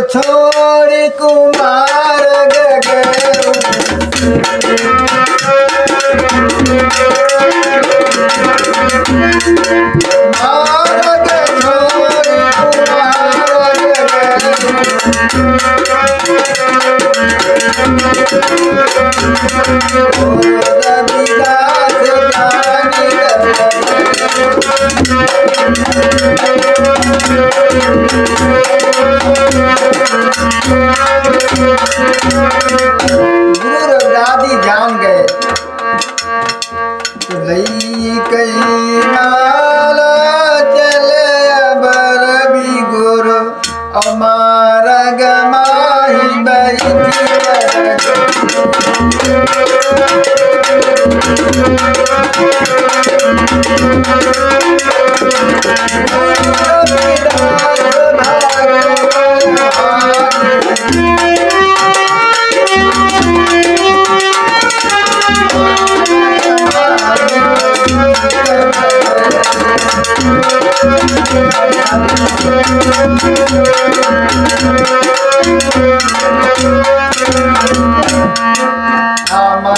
छोड़ कुमार गुरु रविदास जान गए तो लई कई नाल चले बर भी गुरु अमार गमाही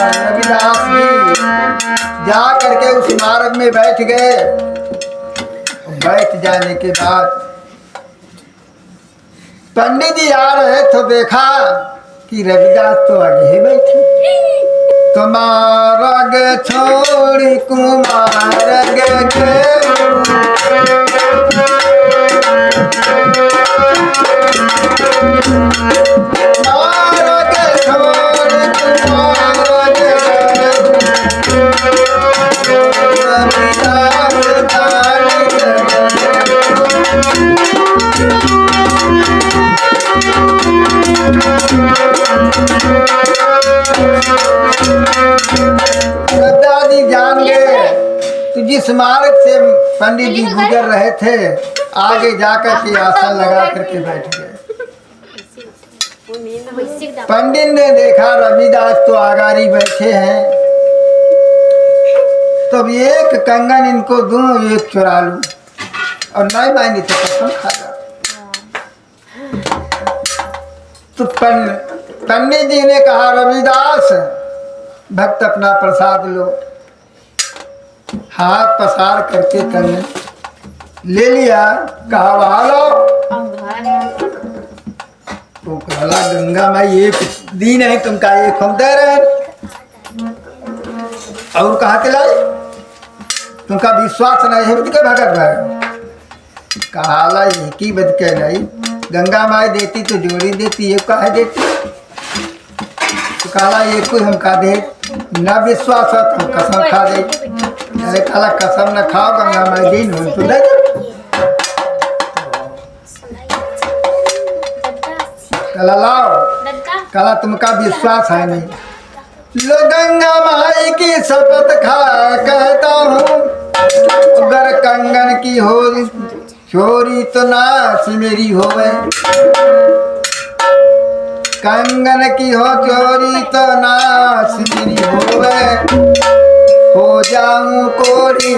रविदास जी जा करके उस मार्ग में बैठ गए। बैठ जाने के बाद पंडित जी आ रहे तो देखा कि रविदास तो आगे ही बैठे। तुम्हारा छोड़ कुमार दादी जान गए तो जिस मार्ग से पंडित जी गुजर रहे थे आगे जाकर के आसन लगा करके बैठ गए। पंडित ने देखा रविदास तो आगारी बैठे हैं, तो अब एक कंगन इनको दूं एक चुरा लूं और नहीं मांगी तो कसम खा जा। तो पंडित जी ने कहा रविदास भक्त अपना प्रसाद लो। हाथ पसार करके कंगन ले लिया। कहा वहां लो। तो कहला गंगा माई एक दिन है तुमका एक हम दे रहे और कहा के लाई तुमका विश्वास नहीं है के भगत भाई। कहाला एक ही बद के नहीं गंगा माई देती तो जोड़ी देती, ये कहा देती। तो कहाला एक कोई हम खा दे न विश्वास है तो कसम खा दे। अरे कहाला कसम न खाओ गंगा माई दिन हो तो दे। कला लाओ। कला तुमका विश्वास है नहीं। लो गंगा माई की शपथ खा कहता हूँ अगर कंगन की हो चोरी तो नाश मेरी होवे। कंगन की हो चोरी तो नाश मेरी होवे। हो जाऊं कोरी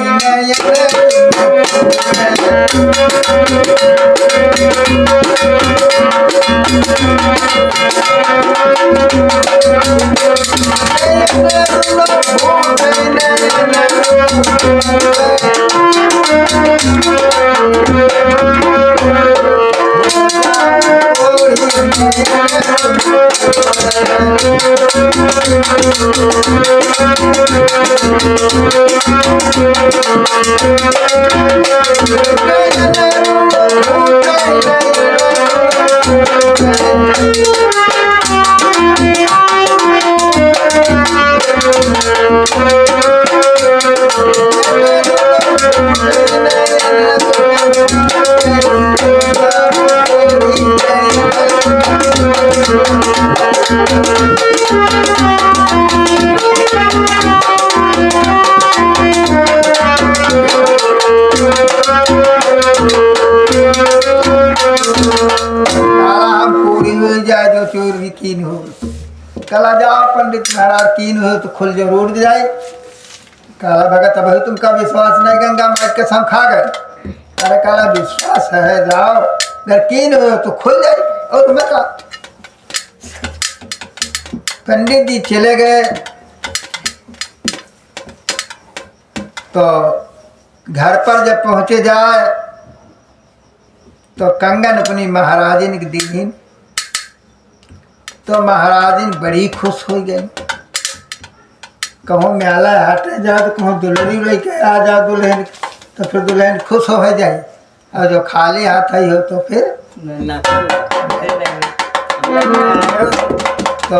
कला जाओ पंडित महाराज कीन हो तो खुल जरूर जाए। काला भगत अब तुमका विश्वास नहीं गंगा माई कसम खा गए। अरे काला विश्वास है जाओ अगर कीन हो तो खुल जाए। और मैं कहा पंडित जी चले गए तो घर पर जब पहुंचे जाए तो कंगन अपनी महाराजिन की दी तो महाराजिन बड़ी खुश हो गई। कहूँ म्याला हटे जा तो कहूँ दुल्हनी लेके आ जा दुल्हन तो फिर दुल्हन खुश हो जाए और जो खाली हाथ आई हो तो फिर तो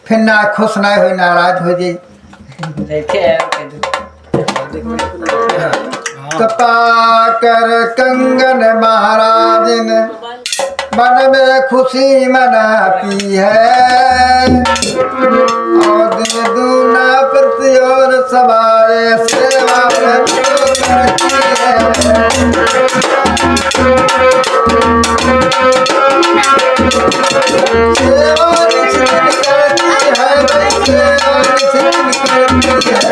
फिर ना खुश ना हो नाराज हो जाए। तो पाकर कंगन महाराजिन मन में खुशी मनाती है और दिन दूना प्रति और सवारे सेवा करती है। सेवा निश्चित करती है, सेवा निश्चित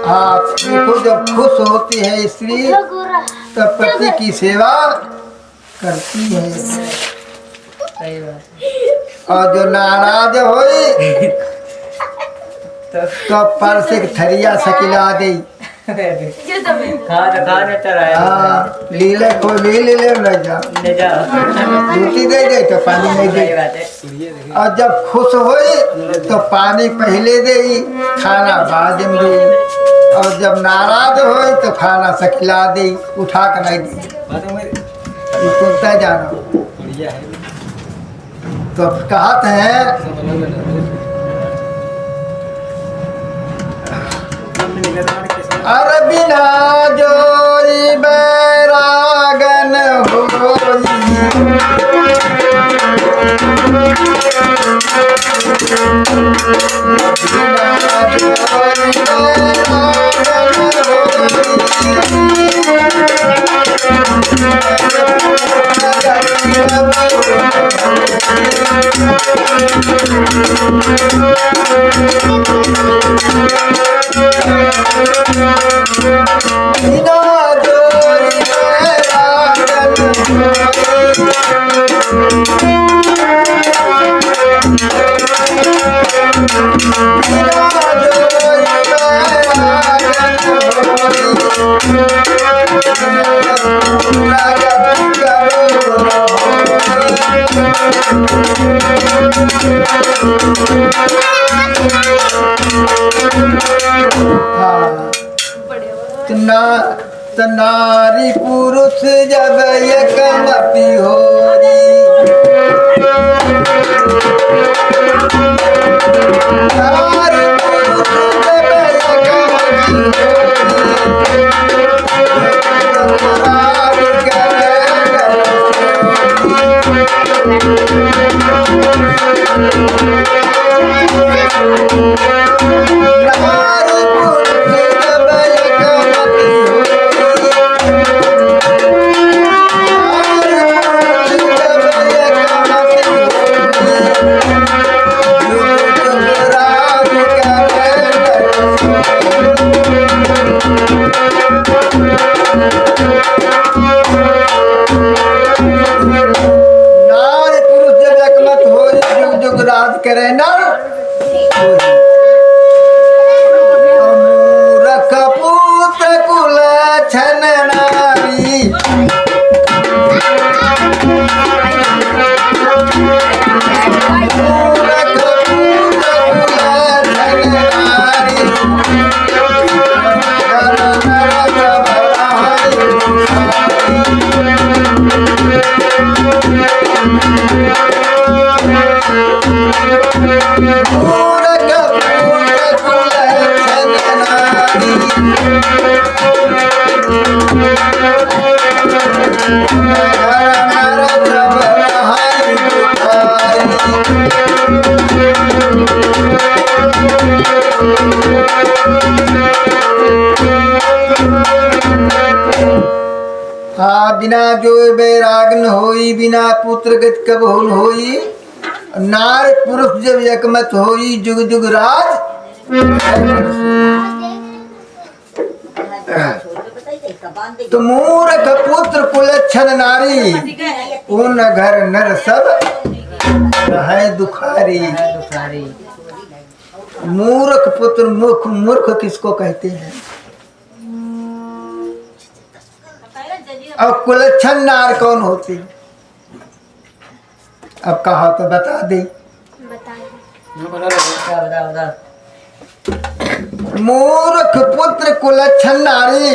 आप देखो जब खुश होती है स्त्री तब पति की सेवा करती है और जो नाराज होई तो परस एक थरिया सकिला दे। लीले को ले रोटी दे दे तो पानी नहीं दे और जब खुश होई तो पानी पहले दे खाना बाद में दे और जब नाराज होई तो खाना सकिला दे उठा कर नहीं दे सुनता जाना। तो कहते हैं अरे बिना जोरी बैरागन नारी पुरुष जब एकमपि होरी नारी पुरुष जब बिना जो बैराग न होई, बिना पुत्र गति कब होन होई, नार पुरुष जब एकमत होई, जुग जुग राज। तो मूर्ख पुत्र कुलच्छन नारी, उन घर नर सब है दुखारी। मूर्ख पुत्र, मूर्ख मूर्ख किसको कहते हैं? अब कुलच्छन नार कौन होती? अब कहा तो बता दे। मूर्ख पुत्र कुलच्छन नारी,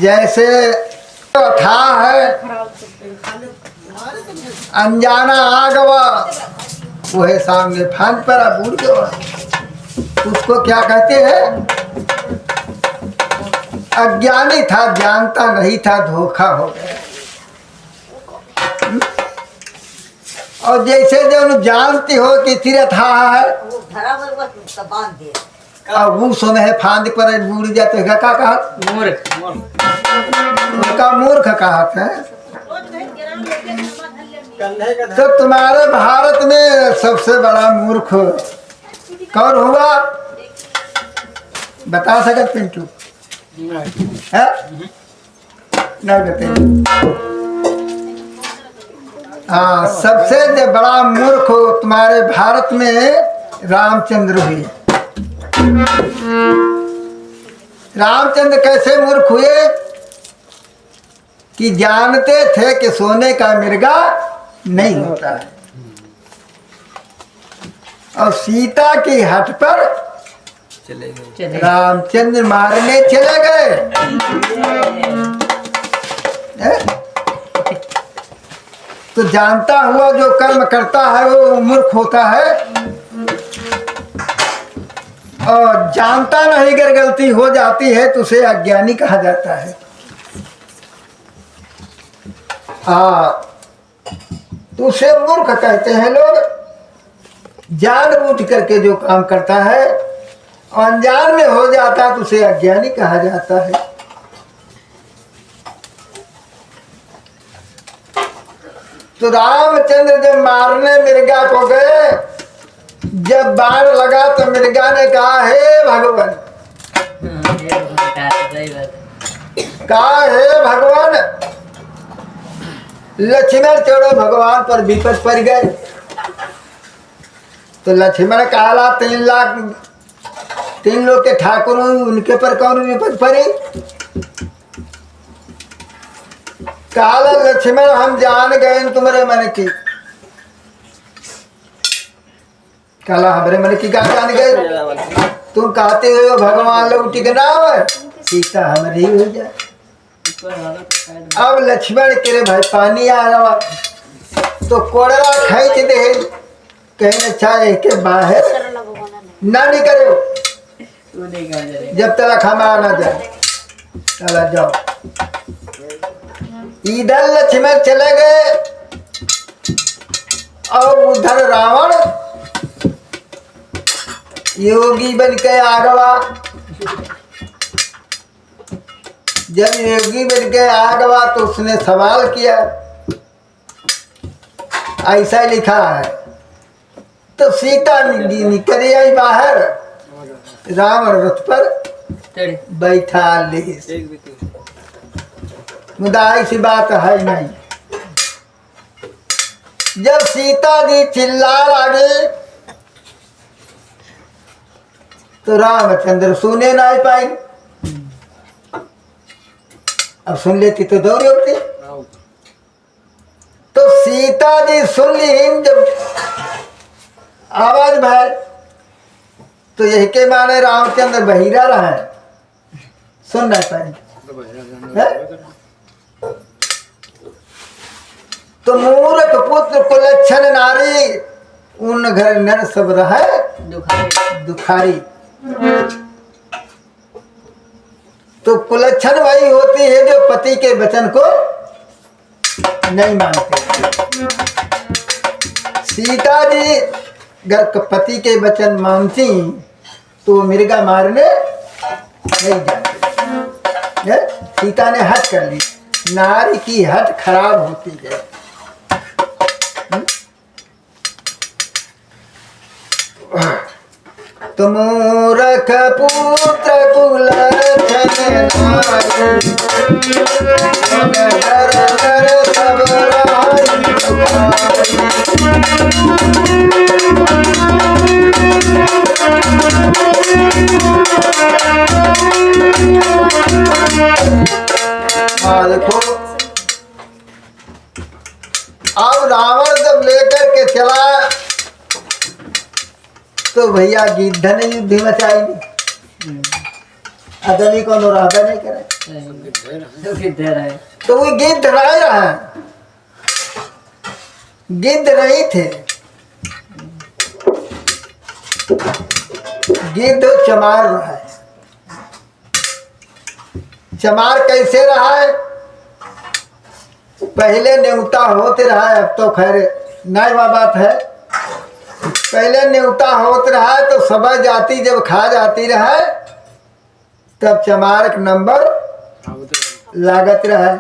जैसे था है अनजाना आगवा, वह सामने फांद पड़ा बूढ़ गवा। उसको क्या कहते हैं? अज्ञानी था, जानता नहीं था, धोखा हो गया। और जैसे जब जानती हो कि तीरथ है, अब वो समय फांद पर बूढ़ जाते क्या कहा? मूर्ख। उनका मूर्ख कहा था। तो तुम्हारे भारत में सबसे बड़ा मूर्ख कौन हुआ? बता सकत पिंटू? है नहीं बताइए। हाँ, सबसे बड़ा मूर्ख तुम्हारे भारत में रामचंद्र हुए। रामचंद्र कैसे मूर्ख हुए कि जानते थे कि सोने का मिर्गा नहीं होता है, और सीता की हट पर चले गए। रामचंद्र मारने चले गए। तो जानता हुआ जो कर्म करता है वो मूर्ख होता है, और जानता नहीं अगर गलती हो जाती है तो उसे अज्ञानी कहा जाता है। तो उसे मूर्ख कहते हैं लोग। जानबूझ करके जो काम करता है अनजान में हो जाता है तो उसे अज्ञानी कहा जाता है। तो रामचंद्र जब मारने मिर्गा को गए, जब बाण लगा तो मिर्गा ने कहा, हे भगवान, कहा हे भगवान, लक्ष्मण चढ़ो भगवान पर विपद पड़ गए। तो लक्ष्मण कहा 3 लोग के ठाकुर, उनके पर कौन विपद पड़ी? काला लक्ष्मण हम जान गए तुम्हारे मन की। काला हमारे मन की कहा जान गए? तुम कहते हो भगवान लोग टिकना है, सीता हमारी हो जाए। अब लक्ष्मण के भाई पानी आ रहा, तो कोड़रा खींच दे, कहना चाहे के बाहर ना निकलो जब तक हमारा ना जाए। चला जाओ। इधर लक्ष्मण चले गए और उधर रावण योगी बन के आ गया। जब योगी बन के आ गया तो उसने सवाल किया, ऐसा लिखा है। तो सीता निकली आई बाहर, रावण रथ पर बैठा ले। मुदा ऐसी बात है नहीं। जब सीता जी चिल्ला लगी तो रामचंद्र सुने नहीं पाए। अब सुन लेती तो दौड़ होती। तो सीता जी सुन ली, जब आवाज भाई, तो यही के माने रामचंद्र बहिरा रहा है, सुन नहीं पाए। तो मूर्ख पुत्र कुलच्छन नारी, उन घर नर सब रहे दुखारी। तो कुलच्छन वही होती है जो पति के वचन को नहीं मानते। सीता जी अगर पति के वचन मानती तो मिर्गा मारने नहीं जाती। सीता ने हट कर ली। नारी की हट खराब होती है। तुम मूरख पुत्र कुलक्षण नारी, घर घर सब राई देखो। अब रावण जब लेकर के चला तो भैया गिद्ध ने युद्ध मचाई। आदमी को अनुराधा नहीं करे तो वो गिद्ध रहा है, गिद्ध नहीं थे। गिद्ध चमार रहा है। चमार कैसे रहा है? पहले न्योता होते रहा है, अब तो खैर नई बात है। पहले न्योता होते रहा है तो सब जाति जब खा जाती रहा तब चमार का नंबर लागत रहा।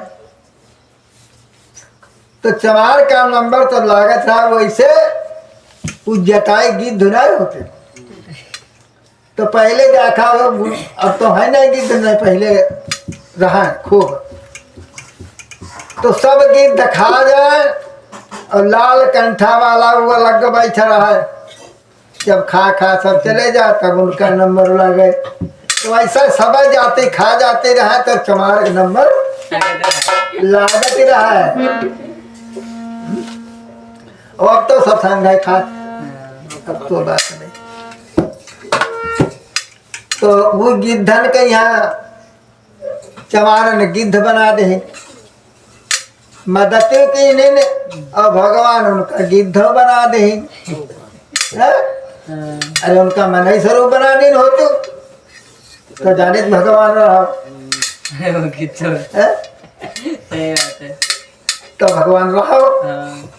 तो चमार का नंबर तब लागत रहा, वैसे उस जटाई गिद्ध नहीं होते। तो पहले देखा, अब तो है नहीं गिद्ध, नहीं पहले रहा खूब। तो सब गिद्ध खा जाए और लाल कंठा वाला वो अलग बैठा रहा है। जब खा खा सब चले जा तब उनका नंबर लगे। तो ऐसा सब जाते खा जाते रहा तब चमार का नंबर लागत रहा है। और अब तो सब संग खा, अब तो बात नहीं। तो वो गिद्धन के यहाँ चमार ने गिद्ध बना दे, मदद की नहीं, और भगवान उनका गिद्ध बना दे। अरे उनका मन ही स्वरूप बना दी हो तो जाने भगवान रहा। तो भगवान रहो,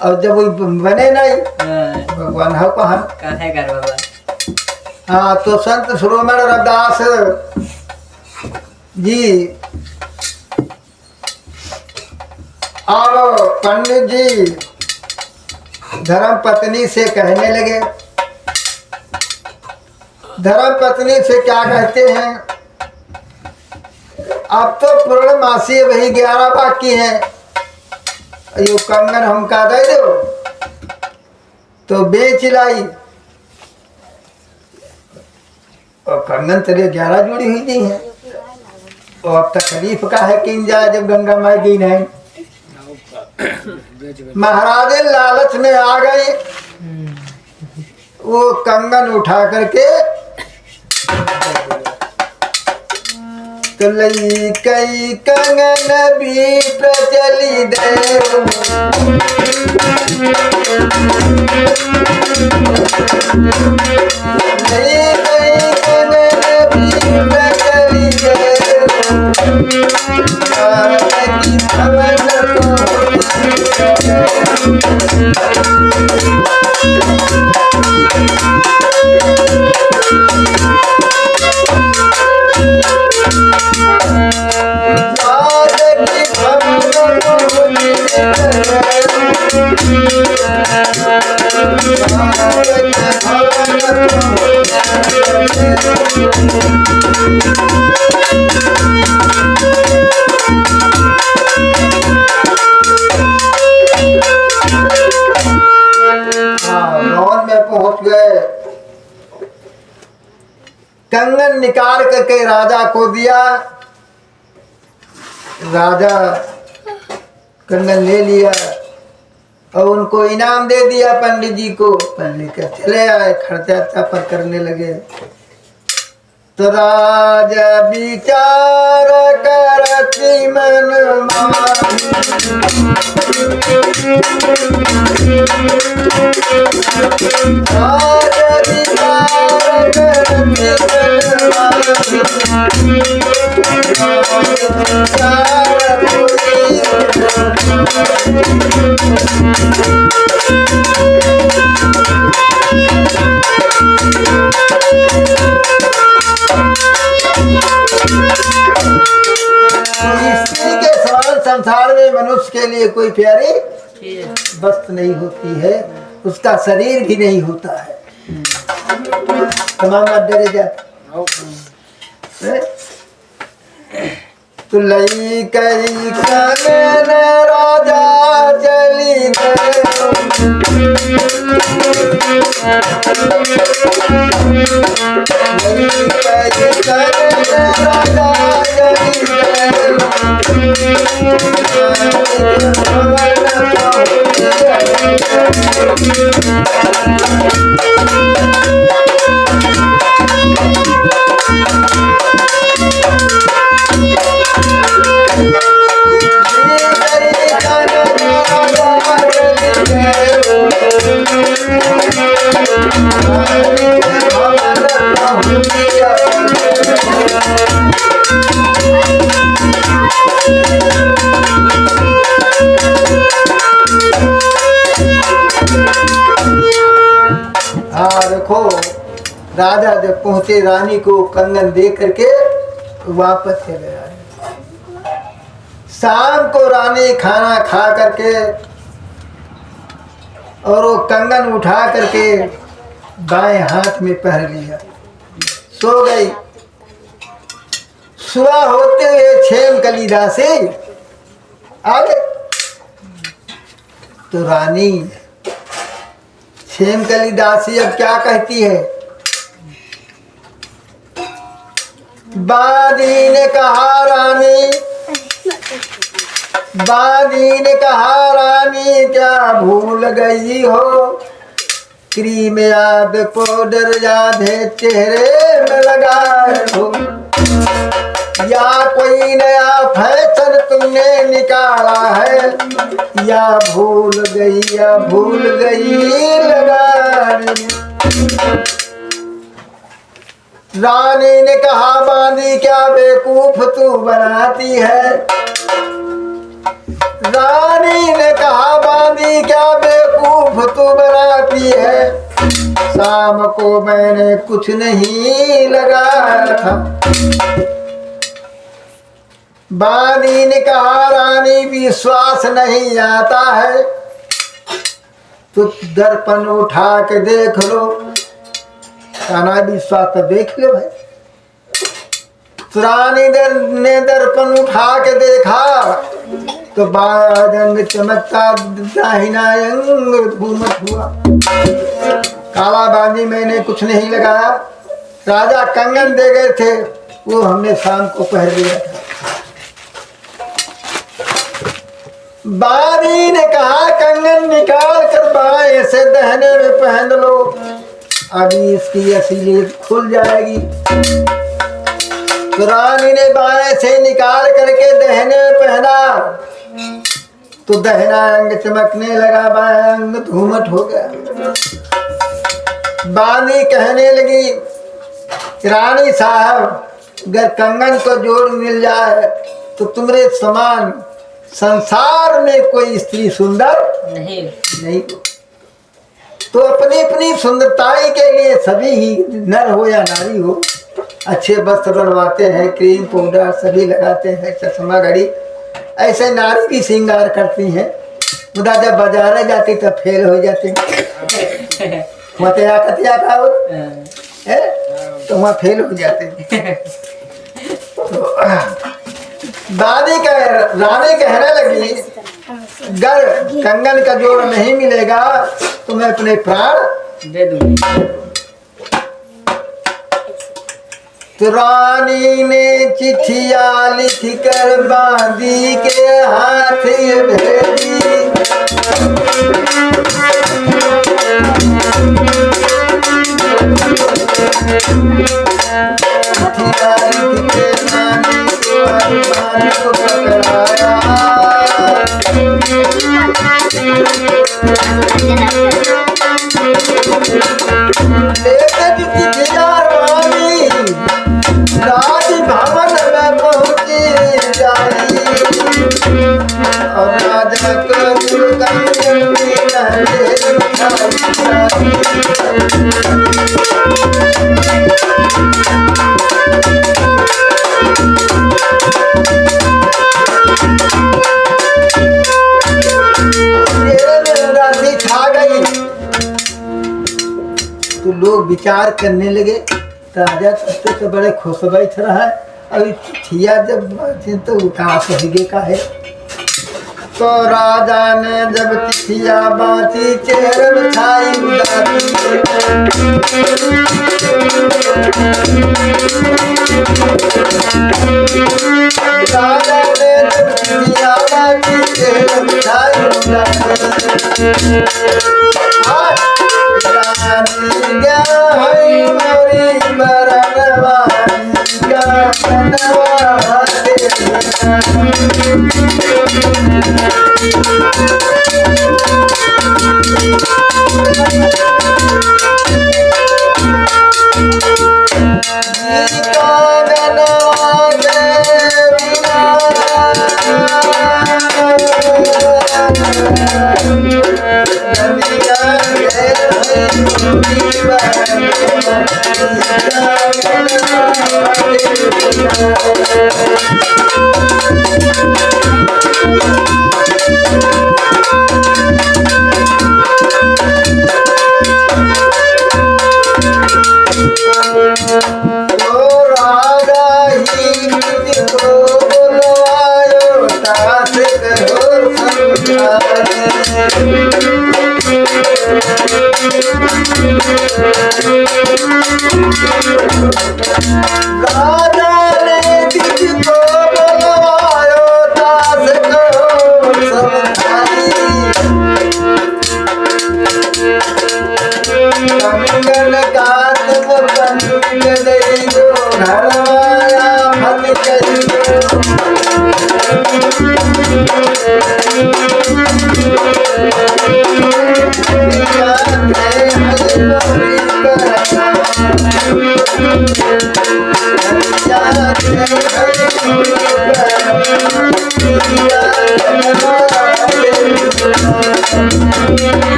और जब वो बने नहीं भगवान हो कहाँ। हाँ, तो संत शिरोमणि रविदास जी अब पंडित जी धर्म पत्नी से कहने लगे। धर्म पत्नी से क्या कहते हैं? अब तो पूर्णमासी वही 11 बाकी हैं, यो कंगन हमका दे दो। तो बेच लाई और कंगन तेरे 11 जुड़ी हुई नहीं है। और अब तकलीफ का है कि जाए जब गंगा माई दी नहीं। महाराजे लालच में आ गए, वो कंगन उठा करके तो लई कई कंगन भी प्रचली दे। लई कई कंगन भी प्रचली दे। कंगन निकाल करके राजा को दिया। राजा कंगन ले लिया और उनको इनाम दे दिया पंडित जी को। पंडित के चले आए, खर्चा चापर करने लगे। तो राजा विचार करती मन माही, राजा विचार करती मन माही, संसार में मनुष्य के लिए कोई प्यारी वस्तु नहीं होती है, उसका शरीर भी नहीं होता है। तमाम डरे जा तो लई कई कनन राजा चली गए, लई कई कनन राजा चली देखो राजा जब पहुंचे रानी को कंगन दे करके वापस चले आए। शाम को रानी खाना खा करके और वो कंगन उठा करके बाएं हाथ में पहन लिया, सो गई। सुबह होते हुए छेम कलीदासी आ गए तो रानी छेम कलीदासी अब क्या कहती है? बादी ने कहा रानी, बादी ने कहा रानी क्या भूल गई हो, क्रीम याद पाउडर याद है चेहरे में लगाए हो, या कोई नया फैशन तुमने निकाला है, या भूल गई लगाने। रानी ने कहा बांदी क्या बेवकूफ तू बनाती है, रानी ने कहा बांदी क्या बेवकूफ तू बनाती है, शाम को मैंने कुछ नहीं लगाया था। बांदी ने कहा रानी विश्वास नहीं आता है तो दर्पण उठा के देख लो। काना विश्वास तो देख लो भाई। तो रानी ने दर्पण उठा के देखा तो बाया अंग चमकता, दाहिना अंग घूमत हुआ। काला बांदी मैंने कुछ नहीं लगाया, राजा कंगन दे गए थे वो हमने शाम को पहन लिया था। बारी ने कहा कंगन निकाल कर बाएं से दहने में पहन लो, अभी इसकी असलियत खुल जाएगी। तो रानी ने बाएं से निकाल करके दहने में पहना तो दहना अंग चमकने लगा, बाएं अंग धूमट हो गया। बानी कहने लगी रानी साहब अगर कंगन को जोड़ मिल जाए तो तुम्हारे समान संसार में कोई स्त्री सुंदर नहीं। तो अपनी अपनी सुंदरताई के लिए सभी ही नर हो या नारी हो अच्छे वस्त्र बनवाते हैं, क्रीम पाउडर सभी लगाते हैं, चश्मा घड़ी, ऐसे नारी भी श्रृंगार करती हैं। मुदा जब बाजार जाती तब फेल हो जाते हैं। मतिया कतिया का हो तो वहाँ फेल हो जाते हैं। तो रानी कहने लगी अगर कंगन का जोड़ नहीं मिलेगा तो मैं अपने प्राण दे दूंगी। तो रानी ने चिट्ठिया लिख कर बांदी के हाथ भेजी, चिट्ठिया लिख के रानी को पकड़ाया। राजभवन में पहुंची जाई और राजा को लोग विचार करने लगे। राजा तब तो बड़े खुश बैठ रहा है। अभी चिट्ठिया जब तो उदास हो गए का है। तो राजा ने जब चिट्ठिया बाँची चेहरे छाई उदासी। राजा ने जब चिट्ठिया बाँची चेहरे छाई उदासी। रानी क्या है मोरी बरनवानी का बनवा दे।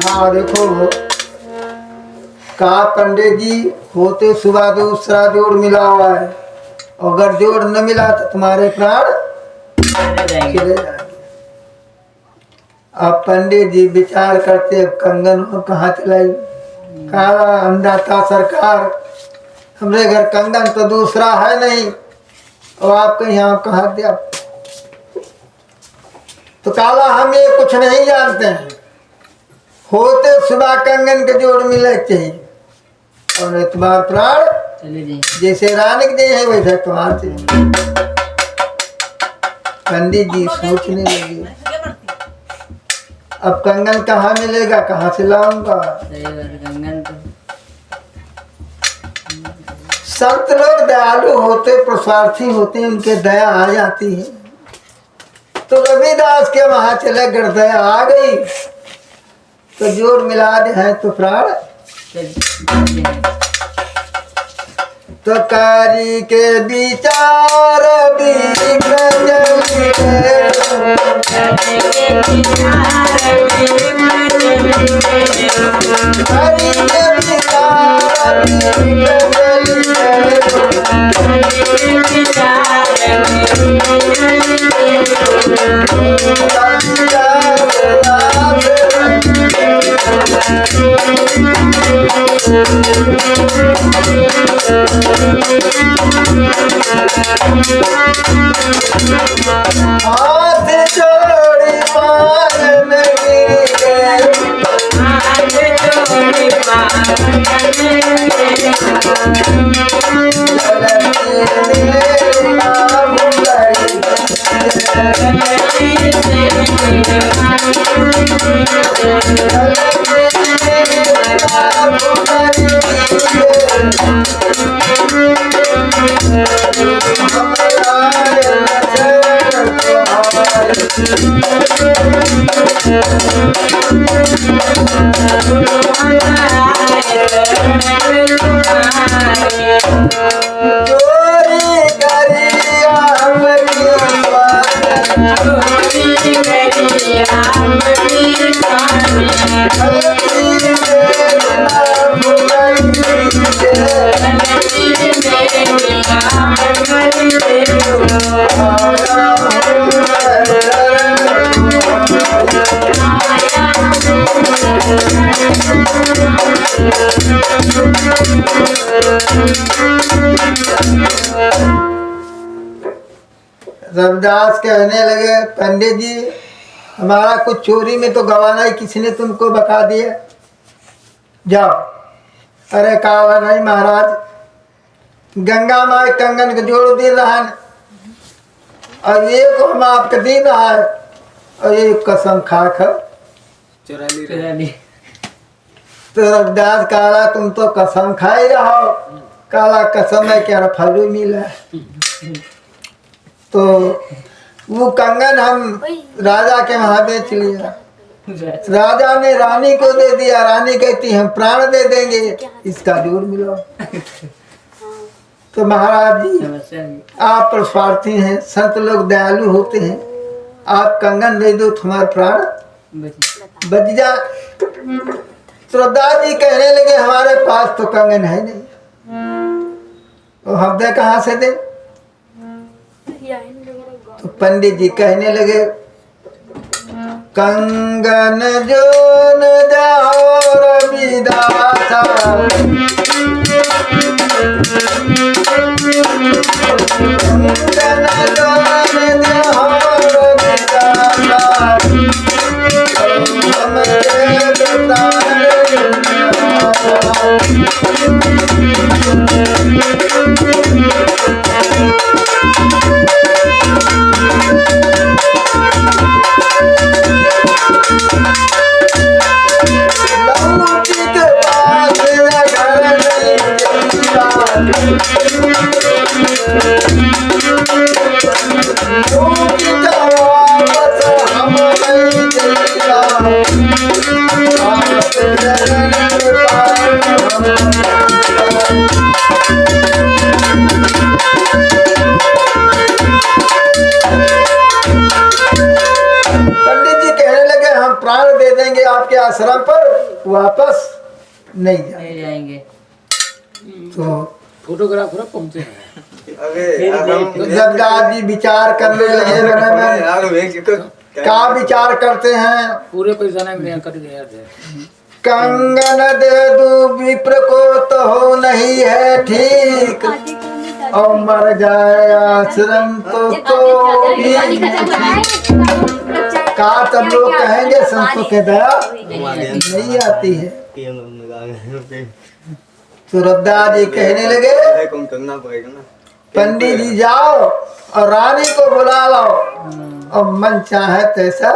हाँ देखो कहा पंडित जी होते सुबह दूसरा जोड़ मिला हुआ है, अगर जोड़ न मिला तो तुम्हारे प्राण चले जाएंगे। अब पंडित जी विचार करते अब कंगन को कहाँ चलाई। कहा अंदाता सरकार हमरे घर कंगन तो दूसरा है नहीं और आपके यहाँ कहा दिया। तो काला हम ये कुछ नहीं जानते हैं, होते सुबह कंगन के जोड़ मिले चाहिए और तुम्हार प्राण जैसे रानी के है वैसे तुम्हार चाहिए। पंडित जी सोचने लगे अब कंगन कहाँ मिलेगा, कहाँ से लाऊंगा। संत लोग दयालु होते प्रसार्थी होते हैं, उनके दया आ जाती है। तो रविदास के वहां चले गढ़ दया आ गई तो जोड़ मिला दे है तो प्राण। तो कारी के विचार हाथ जोड़ी पार में रविदास कहने लगे, पंडित जी हमारा कुछ चोरी में तो गवाना ही किसी ने तुमको बता दिया, जाओ। अरे कहा नहीं महाराज, गंगा माई कंगन को जोड़ दे रहा है और ये को हम आपको दे रहा है और ये कसम खा खा चुरा ली। तो रविदास काला तुम तो कसम खा ही रहो, काला कसम है क्या फलू मिला। तो वो कंगन हम राजा के वहां बेच लिया, राजा ने रानी को दे दिया, रानी कहती हम प्राण दे देंगे, इसका जोड़ मिलो। तो महाराज जी आप पर स्वार्थी हैं, संत लोग दयालु होते हैं, आप कंगन दे दो तुम्हारा प्राण बच जा। तो रविदास जी कहने लगे हमारे पास तो कंगन है नहीं, तो हम दे कहाँ से दे। तो पंडित जी कहने लगे कंगन जो न जाओ रविदासा, कंगन जो न जाओ रविदासा, हम आपके आश्रम पर वापस नहीं जाएंगे। तो फोटोग्राफर पहुंचे जगदास जी विचार करने लगे में क्या विचार करते हैं, पूरे पैसा नहीं कर दिया थे। कंगन दे दू विप्र को तो हो नहीं है ठीक, और मर जाए आश्रम तो का तब लोग कहेंगे संतों के दया नहीं आती है। तो रविदास जी कहने लगे पंडित जी जाओ और रानी को बुला लाओ और मन चाहे तैसा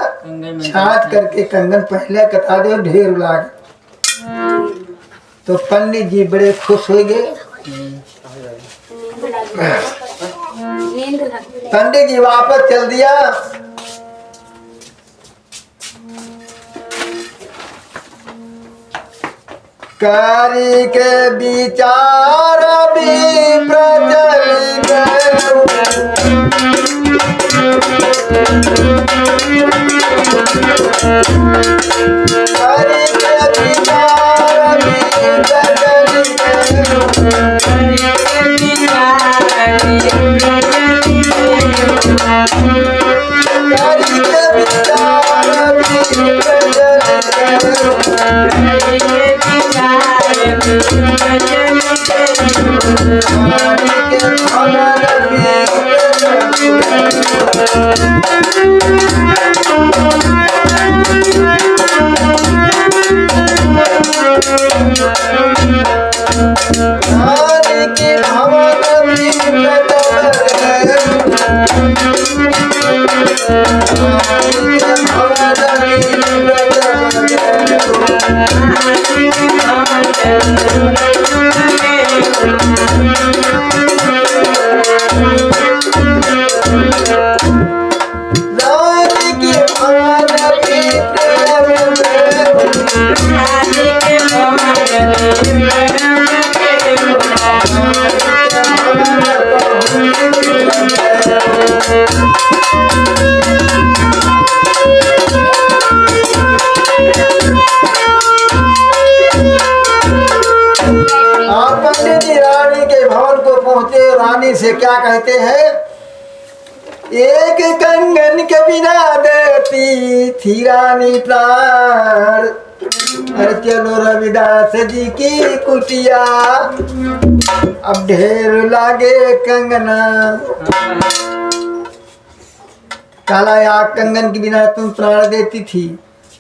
छाट करके कंगन पहले कथा दो, ढेर लागे। तो पंडित जी बड़े खुश हो गए। पंडित जी वापस चल दिया। कारी के विचार भी प्रचलित कारी के विचार भी प्रचलित कारी के विचार भी क्या कहते हैं, एक कंगन के बिना देती थी रानी प्राण। अरे चलो रविदास जी की कुटिया, अब ढेर लागे कंगना। काला या कंगन के बिना तुम प्राण देती थी,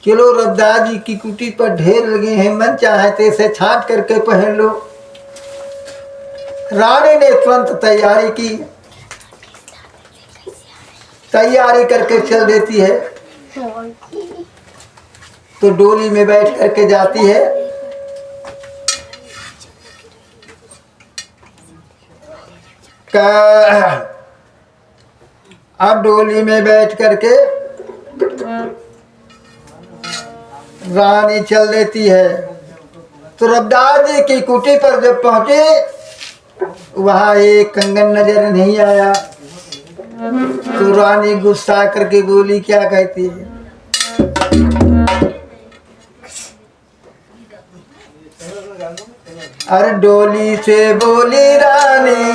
चलो रविदास जी की कुटी पर ढेर लगे हैं, मन चाहे तो इसे छांट करके पहन लो। रानी ने तुरंत तैयारी की, तैयारी करके चल देती है। तो डोली में बैठ करके जाती है। अब डोली में बैठ करके रानी चल देती है। तो रविदास जी की कुटी पर जब पहुंचे, वहां एक कंगन नजर नहीं आया। तो रानी गुस्सा करके बोली, क्या कहती है, अरे डोली से बोली रानी,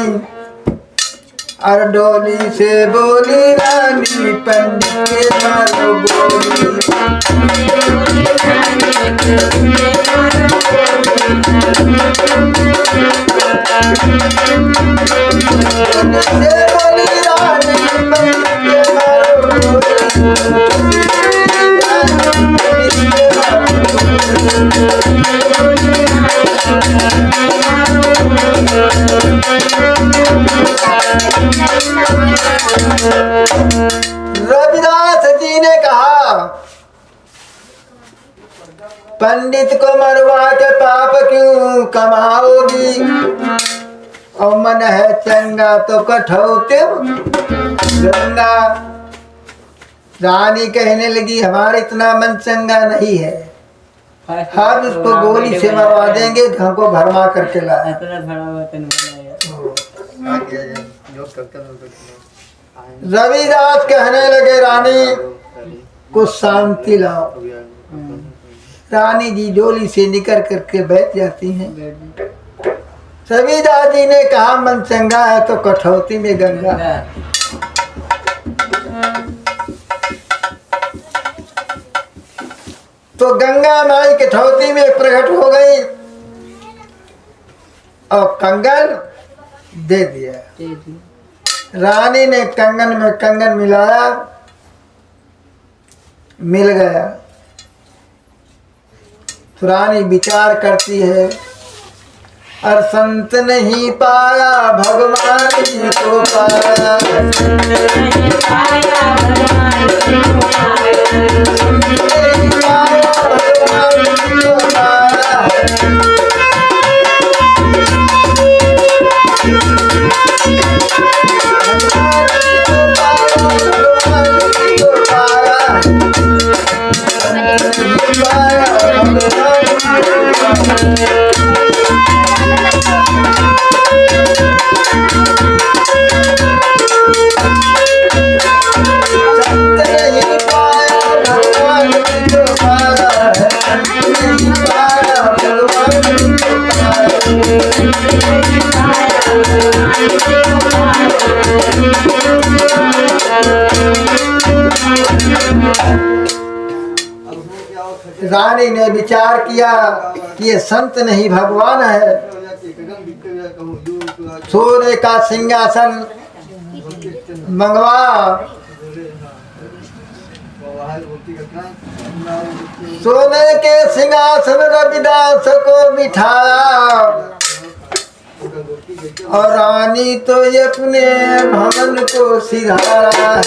अरे डोली से बोली रानी, पंडित के मारो बोली। रविदास जी ने कहा, पंडित को मरवा के पाप क्यों कमाओगी, और मन है चंगा तो कठौते गंगा। रानी कहने लगी, हमारा इतना मन चंगा नहीं है, हम इसको गोली से मरवा देंगे, हमको भरमा करके लाए। रविदास कहने लगे, रानी को शांति लाओ। रानी जी डोली से निकल करके बैठ जाती हैं। रविदास जी ने कहा, मन चंगा है तो कठौती में गंगा। तो गंगा माई कठौती में प्रकट हो गई और कंगन दे दिया। रानी ने कंगन में कंगन मिलाया, मिल गया। तो रानी विचार करती है, और संत नहीं पाया भगवान जी को पाया, नहीं पाया भगवान जी को रानी ने विचार किया कि ये संत नहीं भगवान है। सोने का सिंहासन मंगवा, सोने के सिंहासन रविदास को बिठाया, और रानी तो ये अपने भवन को सिधारा।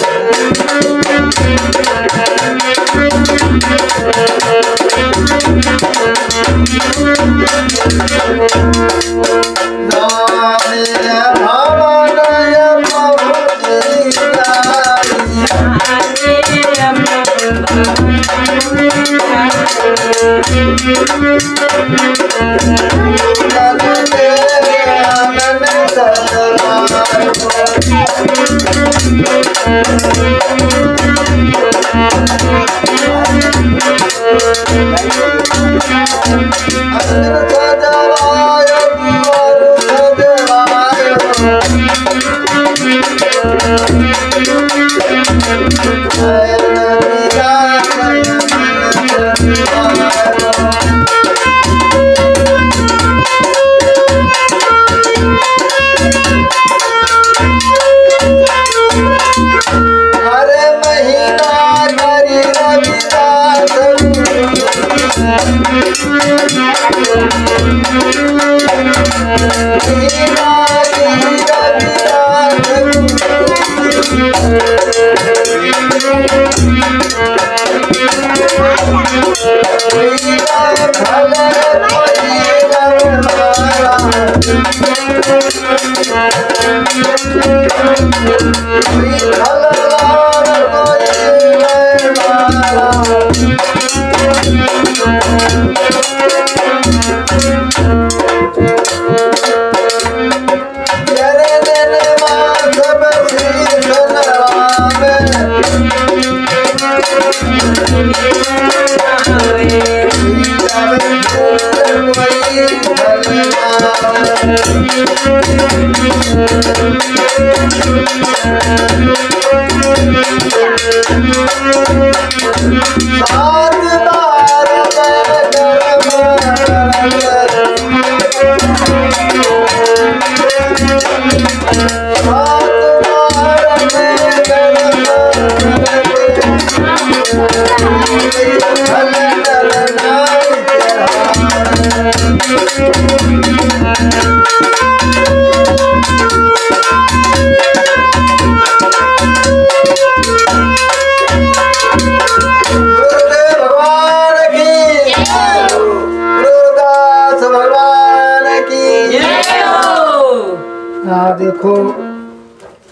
देखो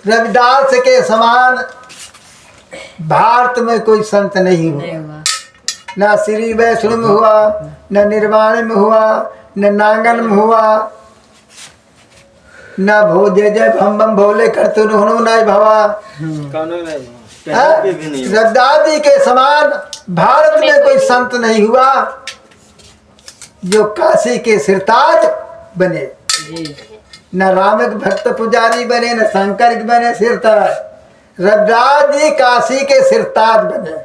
रविदास के समान भारत में कोई संत नहीं हुआ, ना श्री वैष्णव में हुआ, न निर्वाण में हुआ, न नांगन में हुआ, न भो जय जय भम बम भोले करते नहीं भवा। रविदास जी के समान भारत में कोई संत नहीं हुआ जो काशी के सिरताज बने, न राम के भक्त पुजारी बने, न शंकर के बने सिरताज। रविदास जी काशी के सिरताज बने।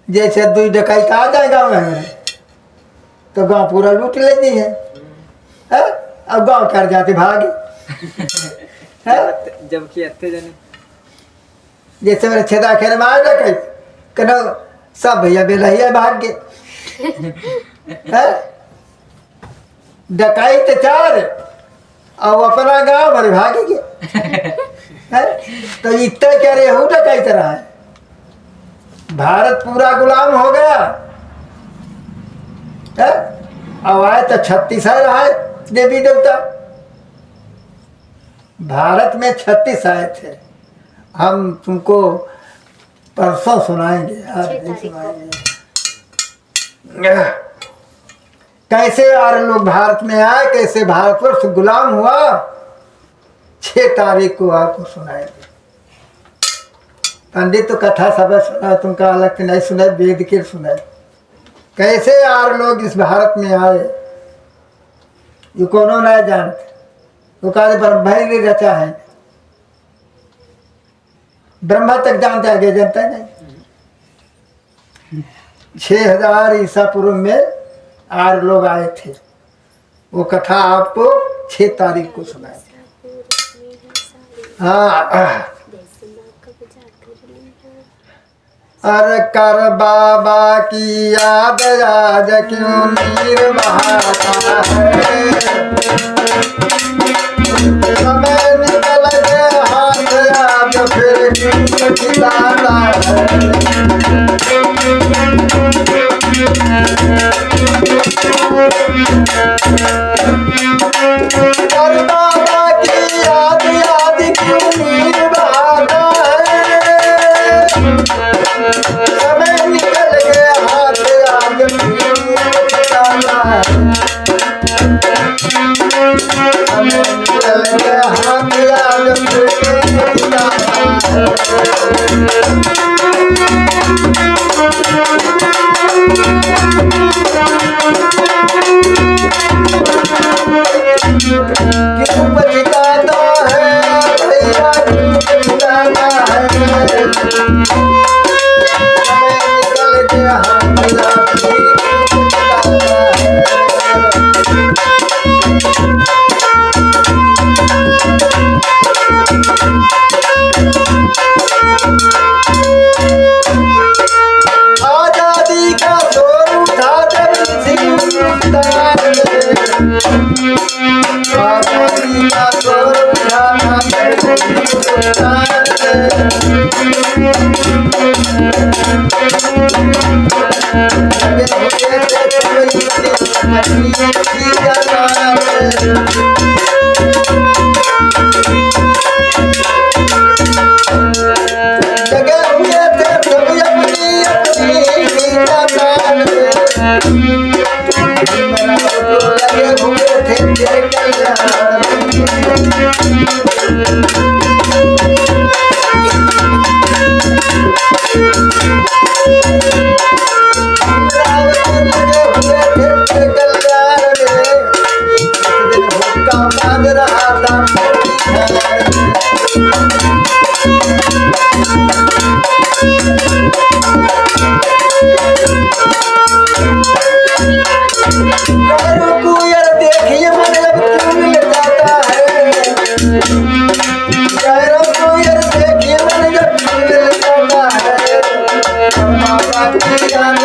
जैसे दुई डकैत आ जाए गाँव में तो गांव पूरा लूट लेती है, अब गांव कर जाते भागे। जबकि अत्ते जने जैसे मेरे छेदा खेल में आ डकैत कनो सब भैया बेलहिया भाग गए। डकैत चार और अपना गांव भर भागे गए। तो इतना क्या रे हूँ डकैत रहा है, भारत पूरा गुलाम हो गया। अब आए तो 36 रहा है देवी देवता, भारत में 36 आए थे। हम तुमको परसों सुनाएंगे, आज नहीं सुनाएंगे। कैसे यार लोग भारत में आए, कैसे भारतवर्ष गुलाम हुआ, 6 तारीख को आपको सुनाएंगे। पंडित तो कथा सब सुना, तुमका अलग नहीं सुनाए, वेद के सुनाए। कैसे यार लोग इस भारत में आए, ये कोनो नहीं जानते। वो कहा ब्रह्मा ही रचा है, ब्रह्मा तक जानते, आगे जानता है नहीं। 6000 ईसा पूर्व में आर लोग आए थे, वो कथा आपको 6 तारीख को सुनाए। हाँ, अरे कर बाबा की याद आज क्यों नीर बहाता है, समय निकल गए हाथ आज फिर क्यों खिलाता है। कर बाबा की याद याद क्यों नीर बहाता है, समय निकल गया हाथ आज खिलाता है, समय निकल गया हाथ आज खिलाता क्यों पछताता है भैया, क्यों पछताता है, समय निकल गया हाथ आज खिलाता है। आजादी का शोर उठाना जब हिंदुस्तान लगे हुए थे सब अपनी अपनी जबान लगे हुए थे तेरे कल्याण लगे हुए थे तेरे कल्याण में हुक्का बांध रहा था कुयर देखिए मन जब क्यों मिल जाता है कुयर देखिए मन जब क्यों मिल जाता है बाबा की याद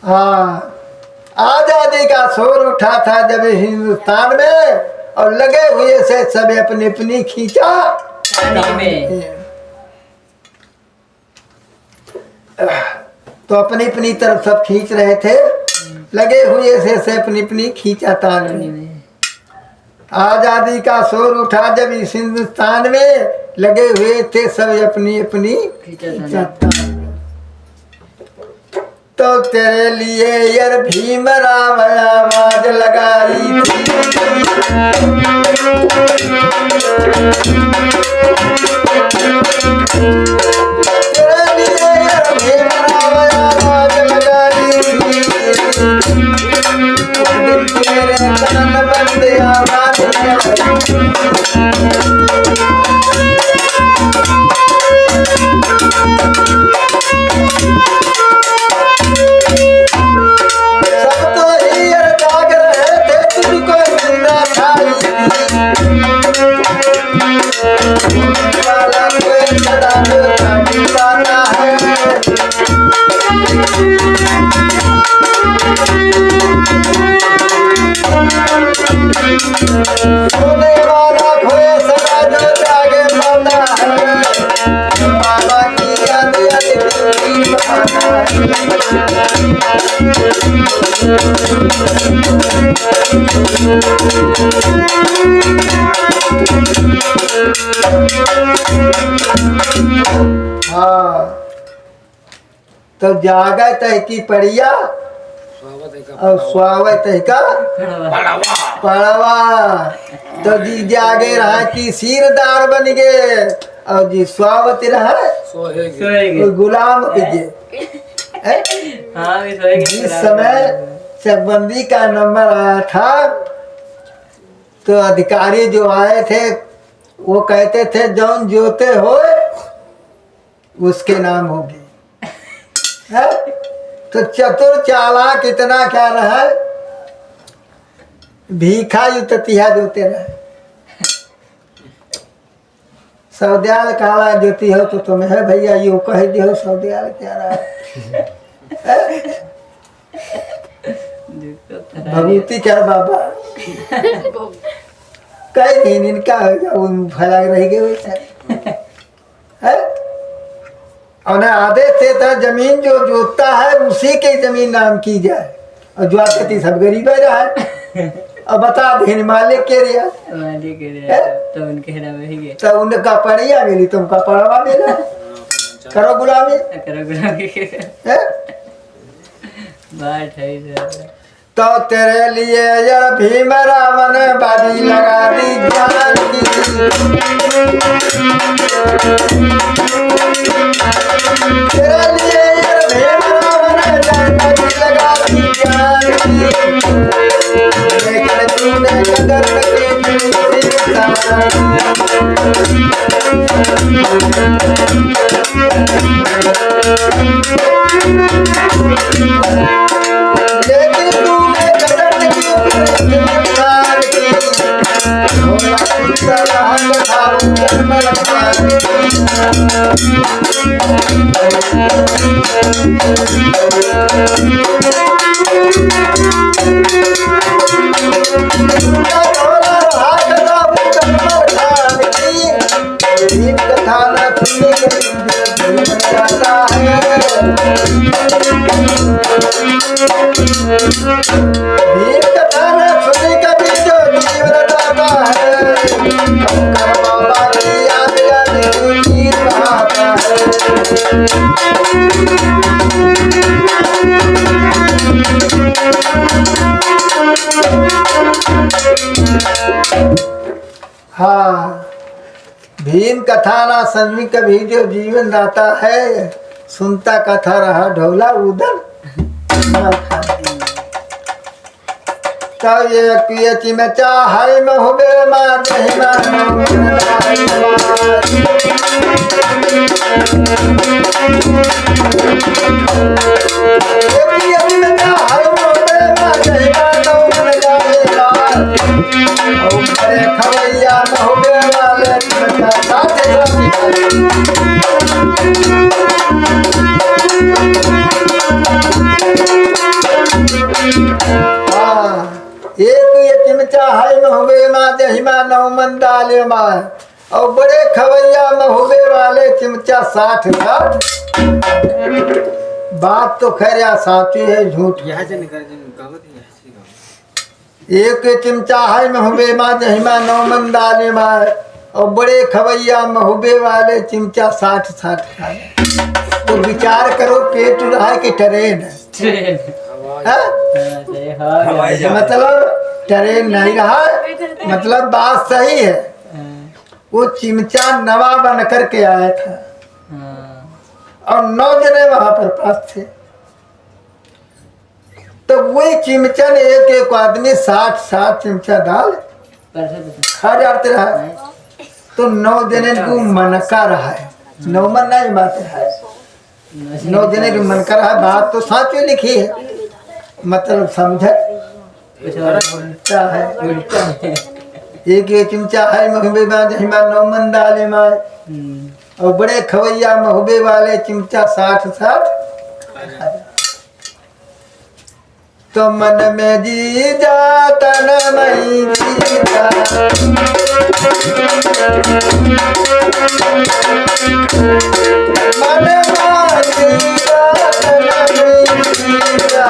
हाँ, आजादी का शोर उठा था जब हिंदुस्तान में और लगे हुए से सब अपनी अपनी खींचा तो अपनी अपनी तरफ सब खींच रहे थे लगे हुए से अपनी अपनी खींचा तान में आजादी का शोर उठा जब इस हिंदुस्तान में लगे हुए थे सब अपनी अपनी खींचा तान तो तेरे लिए यार भीमराव आवाज लगाई थी तेरे लिए यार भीमराव आवाज लगाई थी तेरे कान बंद आवाज सोने वाला खोए सदा जो जागे पाता है बाबा की याद हाँ तो जागा तय की पड़िया और स्वागत है का पड़वा तो जी जागे रहा कि सिरदार बन गए और जी स्वागत रहा गुलाम जिस समय चकबंदी का नंबर आया था तो अधिकारी जो आए थे वो कहते थे जौन जोते हो उसके नाम होगी तो चतुर चालाक इतना क्या रहा भीखा युतिया जोते रहे सौद्याल काला ज्योति हो तो तुम्हें है भैया यू कह दियो सौद्याल क्या रहा भगवती क्या बाबा कई दिन इनका फैला रह गए वैसा और आदेश से था जमीन जो जोतता है उसी की जमीन नाम की जाए और ज्वाति सब गरीब रहा है और बता देने मालिक के रिया तो उनके नाम ही गए तो उनका पढ़िया मिली तुमका पढ़वा मिला करो गुलामी बात है तो तेरे लिए यार भीम रावण बाजी लगा दी जान की तेरे लिए यार भीम रावण बाजी लगा दी जान की लेकिन तूने कदर नहीं की सलाम खाऊं जन्म कथा न सुनने जीवन जाता है भीम कथा न सुनने कभी जो जीवन जाता है शंकर बाबा की याद याद नीर बहाता है हाँ भीम कथा ना सनमी कभी जो जीवन दाता है सुनता कथा रहा ढोला उधर तब ये चिमचा हरि महुबे मार खवैया महुबे वाले एक ये चिमचा है महुबे माँ जहिमा नौ मन डाले माँ और बड़े खवैया महुबे वाले चिमचा 60 बात तो खैर या साची है झूठ यहाँ से निकल एक चिमचा है महुबे माँ जहिमा नौ मन डाले माँ और बड़े खवैया महुबे वाले चिमचा 60 खाए तो विचार करो पेट रहा है कि ट्रेन है मतलब ट्रेन नहीं रहा मतलब बात सही है वो चिमचा नवा बन करके आया था और 9 जने वहां पर पास थे तो वही चिमचन एक आदमी 60 चिमचा डाल खा जाते रहा तो 9 जने को मनका रहा है 9 मन नहीं बात है 9 जने को मनका रहा है बात तो साथ में लिखी है मतलब समझ उल्टा है एक चिमचा है महुबे हिमा 9 मन डाले माए और बड़े खवैया महुबे वाले चिमचा 60 तो मन में जी जा तन मई जीता मन जी जा तन मई जीता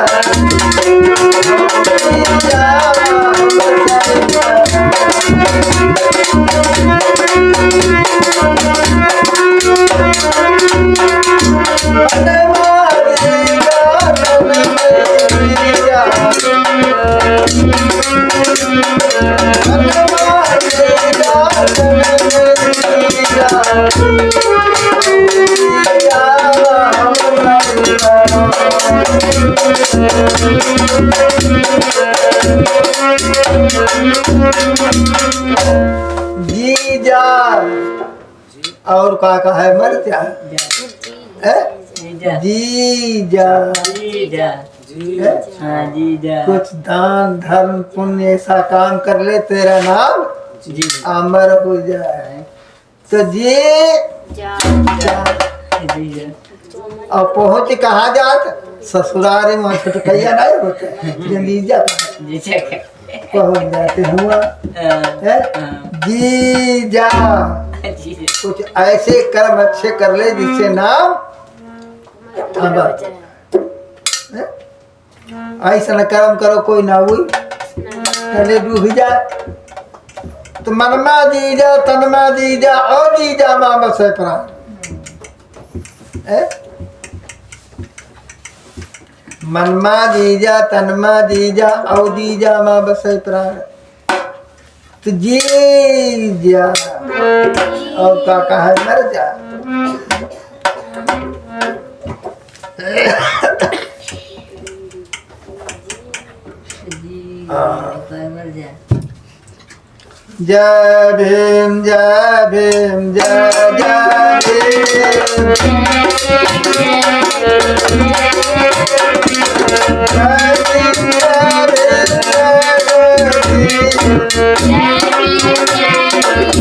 जी जा और का है मर जा जी जा कुछ दान धर्म पुण्य ऐसा काम कर ले तेरा नाम अमर हो जाए तो जी और पहुँच कहाँ जात ससुराल में छुटकैया नहीं होते जलीजा पहुँच जाते हुआ जी जा कुछ ऐसे कर्म अच्छे कर ले जिससे नाम ऐसा न कर्म करो कोई ना हुई पहले डूब जाए तो मनमा जी जा तनमा जी जा और जी जा माँ बसे प्राण मनमा दीजा तनमा दीजा और दीजा माँ बसे प्राण तो जी जा और का है मर जा जय भीम जय भीम जय जय भीम जय भीम जय भीम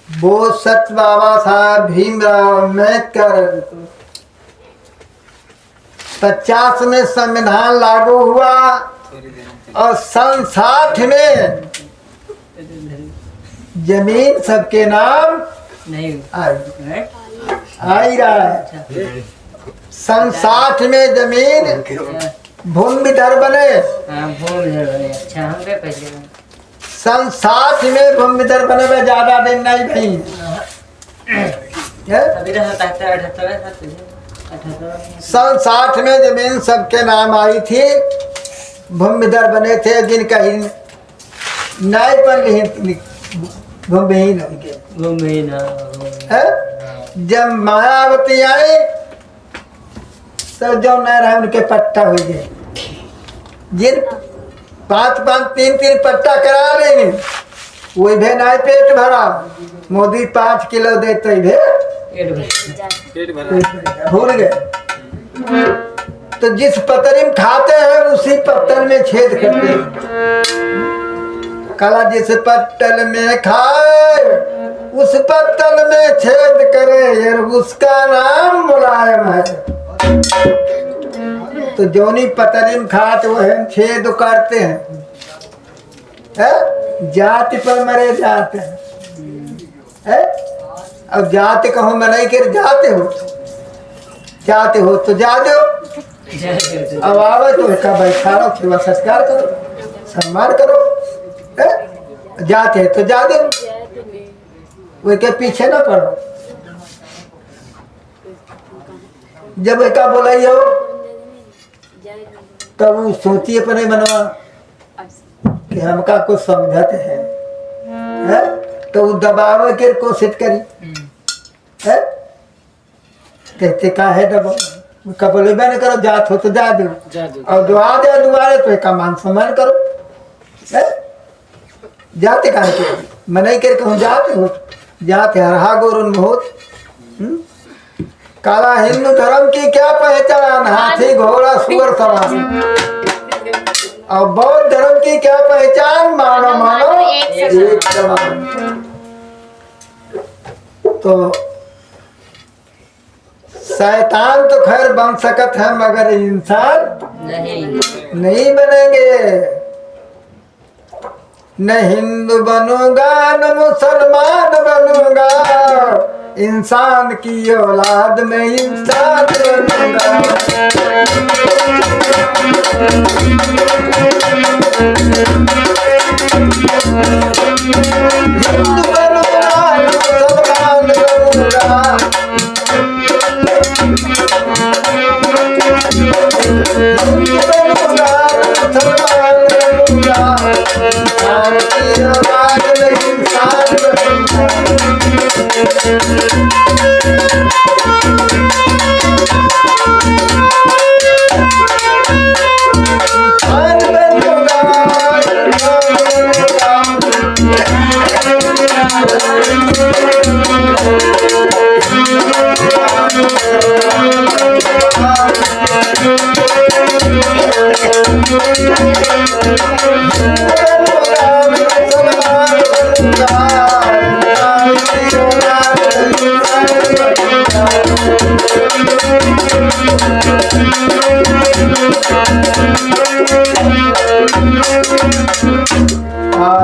वो सच बाबा साहब भीमराव अम्बेडकर 50 में संविधान लागू हुआ और सन 60 में जमीन सबके नाम नहीं आई रहा है। सन 60 में जमीन भूमिधर बने। हाँ भूमिधर बने। अच्छा हम गए पहले सन 60 में भूमिधर बने में ज्यादा दिन नहीं भाई। अभी तो 78 सन 60 में जमीन सबके नाम आई थी, भूमिधर बने थे, जिनका ही नहीं पर भूमिहीन हो गए। भूमिहीन जब मायावती आई तो जो न रहे उनके पट्टा हो गए। जिन 5-5 3-3 पट्टा करा लेंगे वही भे नहीं पेट भरा। मोदी 5 किलो देते भे भूल गए। तो जिस पत्तरी में खाते हैं उसी पत्तल में छेद करते हैं। कला जिस पत्तल में खाए उस पत्तल में छेद करे यार, उसका नाम मुलायम है। तो जोनी पत्तरी में खाते वो है छेद करते हैं, जाति पर मरे जाते हैं। अब जाति कहूँ मैं नहीं कर जाते हो तो जा दो। अब आवे तो इसका बैठा लो, सेवा सत्कार करो, सम्मान करो। जाते है तो जा दो, वो के पीछे ना पड़ो। जब एक बोलाई हो तब वो सोचिए अपने बनवा कि हमका कुछ समझते हैं, तो वो दबावे के कोशिश करी। कहते का है दबाव का बोले न करो, जात हो तो जा दो, और जो आ जाए दोबारे तो एक मान सम्मान करो। जाते कहा के मैं नहीं कर कहूँ जाते हो, जाते हरहा गोरुन बहुत। काला हिंदू धर्म की क्या पहचान, हाथी घोड़ा सुअर सवारी। और बौद्ध धर्म की क्या पहचान, मानो मानो एक समान। तो शैतान तो खैर बन सकत है मगर इंसान नहीं बनेंगे। न हिंदू बनूंगा न मुसलमान बनूंगा, इंसान की औलाद में इंसान बनूंगा। हिंदू बनूंगा मुसलमान बनूंगा, हिंदू बनूंगा मुसलमान बनूंगा, इंसान की औलाद में इंसान बनूंगा।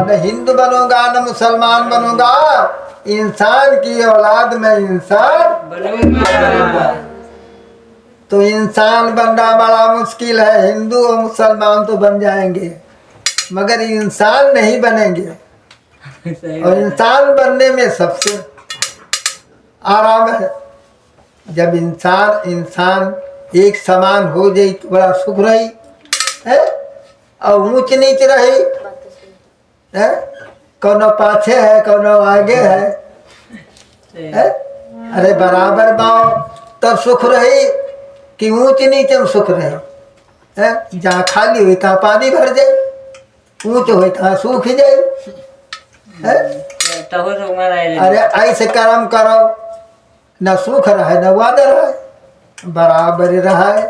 न हिंदू बनूंगा न मुसलमान बनूंगा, इंसान की औलाद में इंसान बनूंगा। तो इंसान बनना बड़ा मुश्किल है, हिंदू और मुसलमान तो बन जाएंगे। मगर इंसान नहीं बनेंगे। सही और इंसान बनने में सबसे आराम है। जब इंसान एक समान हो जाए तो बड़ा सुख रही है। और ऊंच नीच रही है, कोनो पाछे है कोनो आगे है, है? अरे बराबर बाओ तब सुख रही कि ऊंच नीचे में सुख रहे है। जहाँ खाली हुई तहाँ पानी भर जाए, ऊंच हुई तहाँ सूख जाए है? तो हो तो मारा है। अरे ऐसे कर्म करो न सुख रहे न वाद रहे, बराबर रहा है?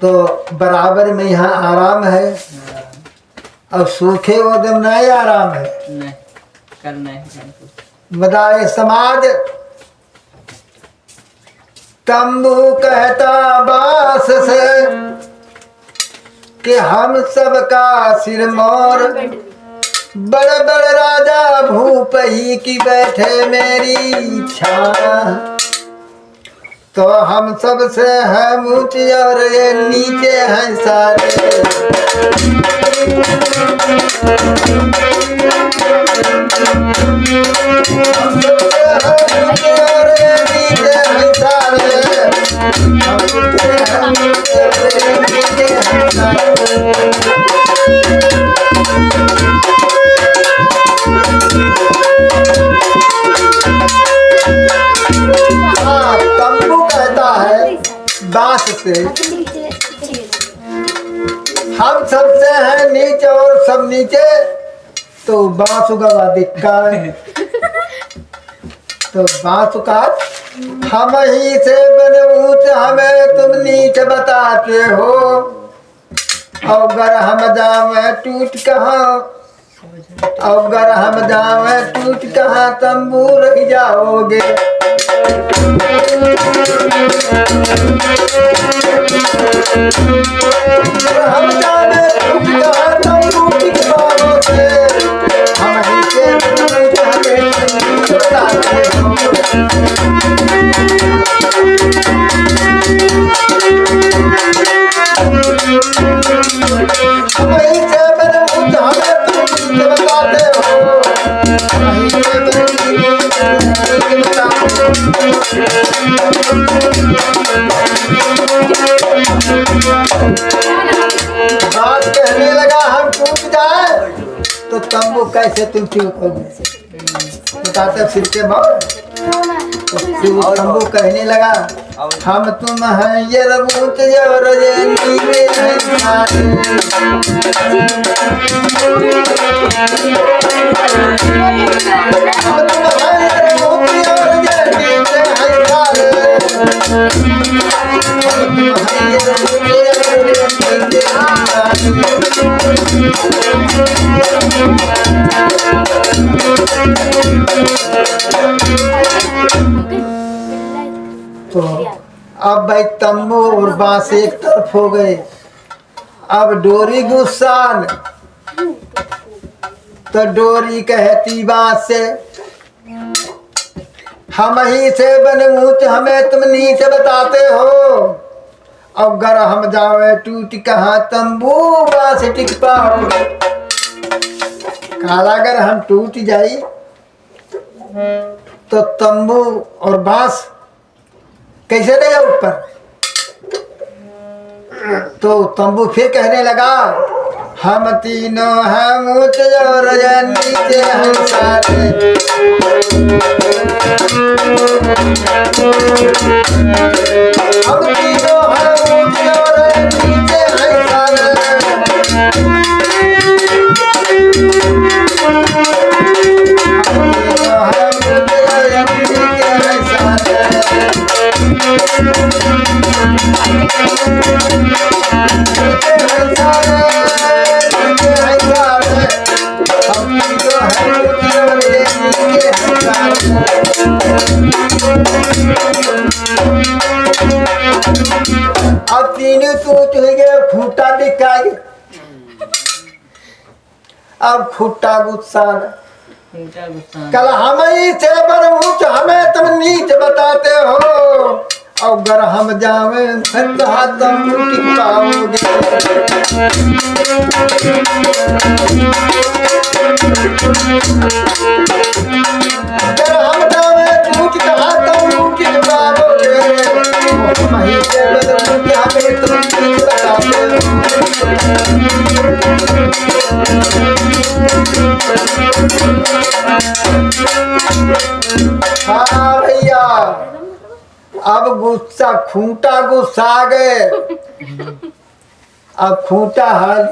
तो बराबर में यहाँ आराम है और सूखे वो दम नहीं आराम है। नहीं करना है। मदाए समाज तंबू कहता बास से कि हम सबका सिरमौर, बड़ बड़ राजा भूप ही की बैठे मेरी इच्छा। तो हम सबसे हैं ऊंचे और ये नीचे हैं सारे। हम सबसे हैं ऊंचे और ये नीचे हैं सारे। हम सबसे हैं ऊंचे और ये नीचे हैं सारे। तंबू कहता है बांस से हम सबसे हैं नीचे और सब नीचे, तो बांस गवा दिक्का है। तो बांस का हम ही से बने ऊंच हमें तुम नीचे बताते हो, अगर हम जावे टूट कहाँ, अगर हम जावे टूट कहाँ तंबू रह जाओगे। हम जावे टूट कहाँ तंबू टिक पाओगे, हम ही से ऊंच हमें नीचे बताते हो। हम ही से बने ऊंच हमें तुम नीचे बताते हो, हम ही से बने नीचे बताते हो। बात कहने लगा हम टूट जाए तो तंबू कैसे तुम चूकोगे, बताते फिर के मोर। तो फिर तंबू कहने लगा हम तुम हैं ये ऊंच और ये नीचे हैं सारे। हम तुम हैं ये ऊंच और ये नीचे हैं सारे। हम तुम हैं ये ऊंच और ये नीचे हैं तो अब भाई तंबू और बांस एक तरफ हो गए। अब डोरी गुस्सान तो डोरी कहती बांस से हम ही से बने ऊंच हमें तुम नीचे बताते हो, अगर हम जावे टूट कहाँ तंबू बांस टिक पाओगे। काला अगर हम टूट जाई तो तंबू और बांस कैसे रहेगा ऊपर। तो तंबू फिर कहने लगा हम तीनों हैं ऊंचे और ये नीचे हैं सारे। हम तीनों हैं ऊंचे और ये नीचे हैं सारे। अब तीनों टूट हो गए, फूटा दिखाई। अब फूटा गुस्सा कल हम ही से बन ऊंच हमें तुम नीच बताते हो, अगर हम जावे कहा तुम टिकाओगे। अगर हम जावे पूछ कहा तुम टिकाओगे। वही के बदल क्या में तुम बताते हाँ भैया अब गुस्सा खूंटा गुस्सा आ गए। अब खूंटा हाल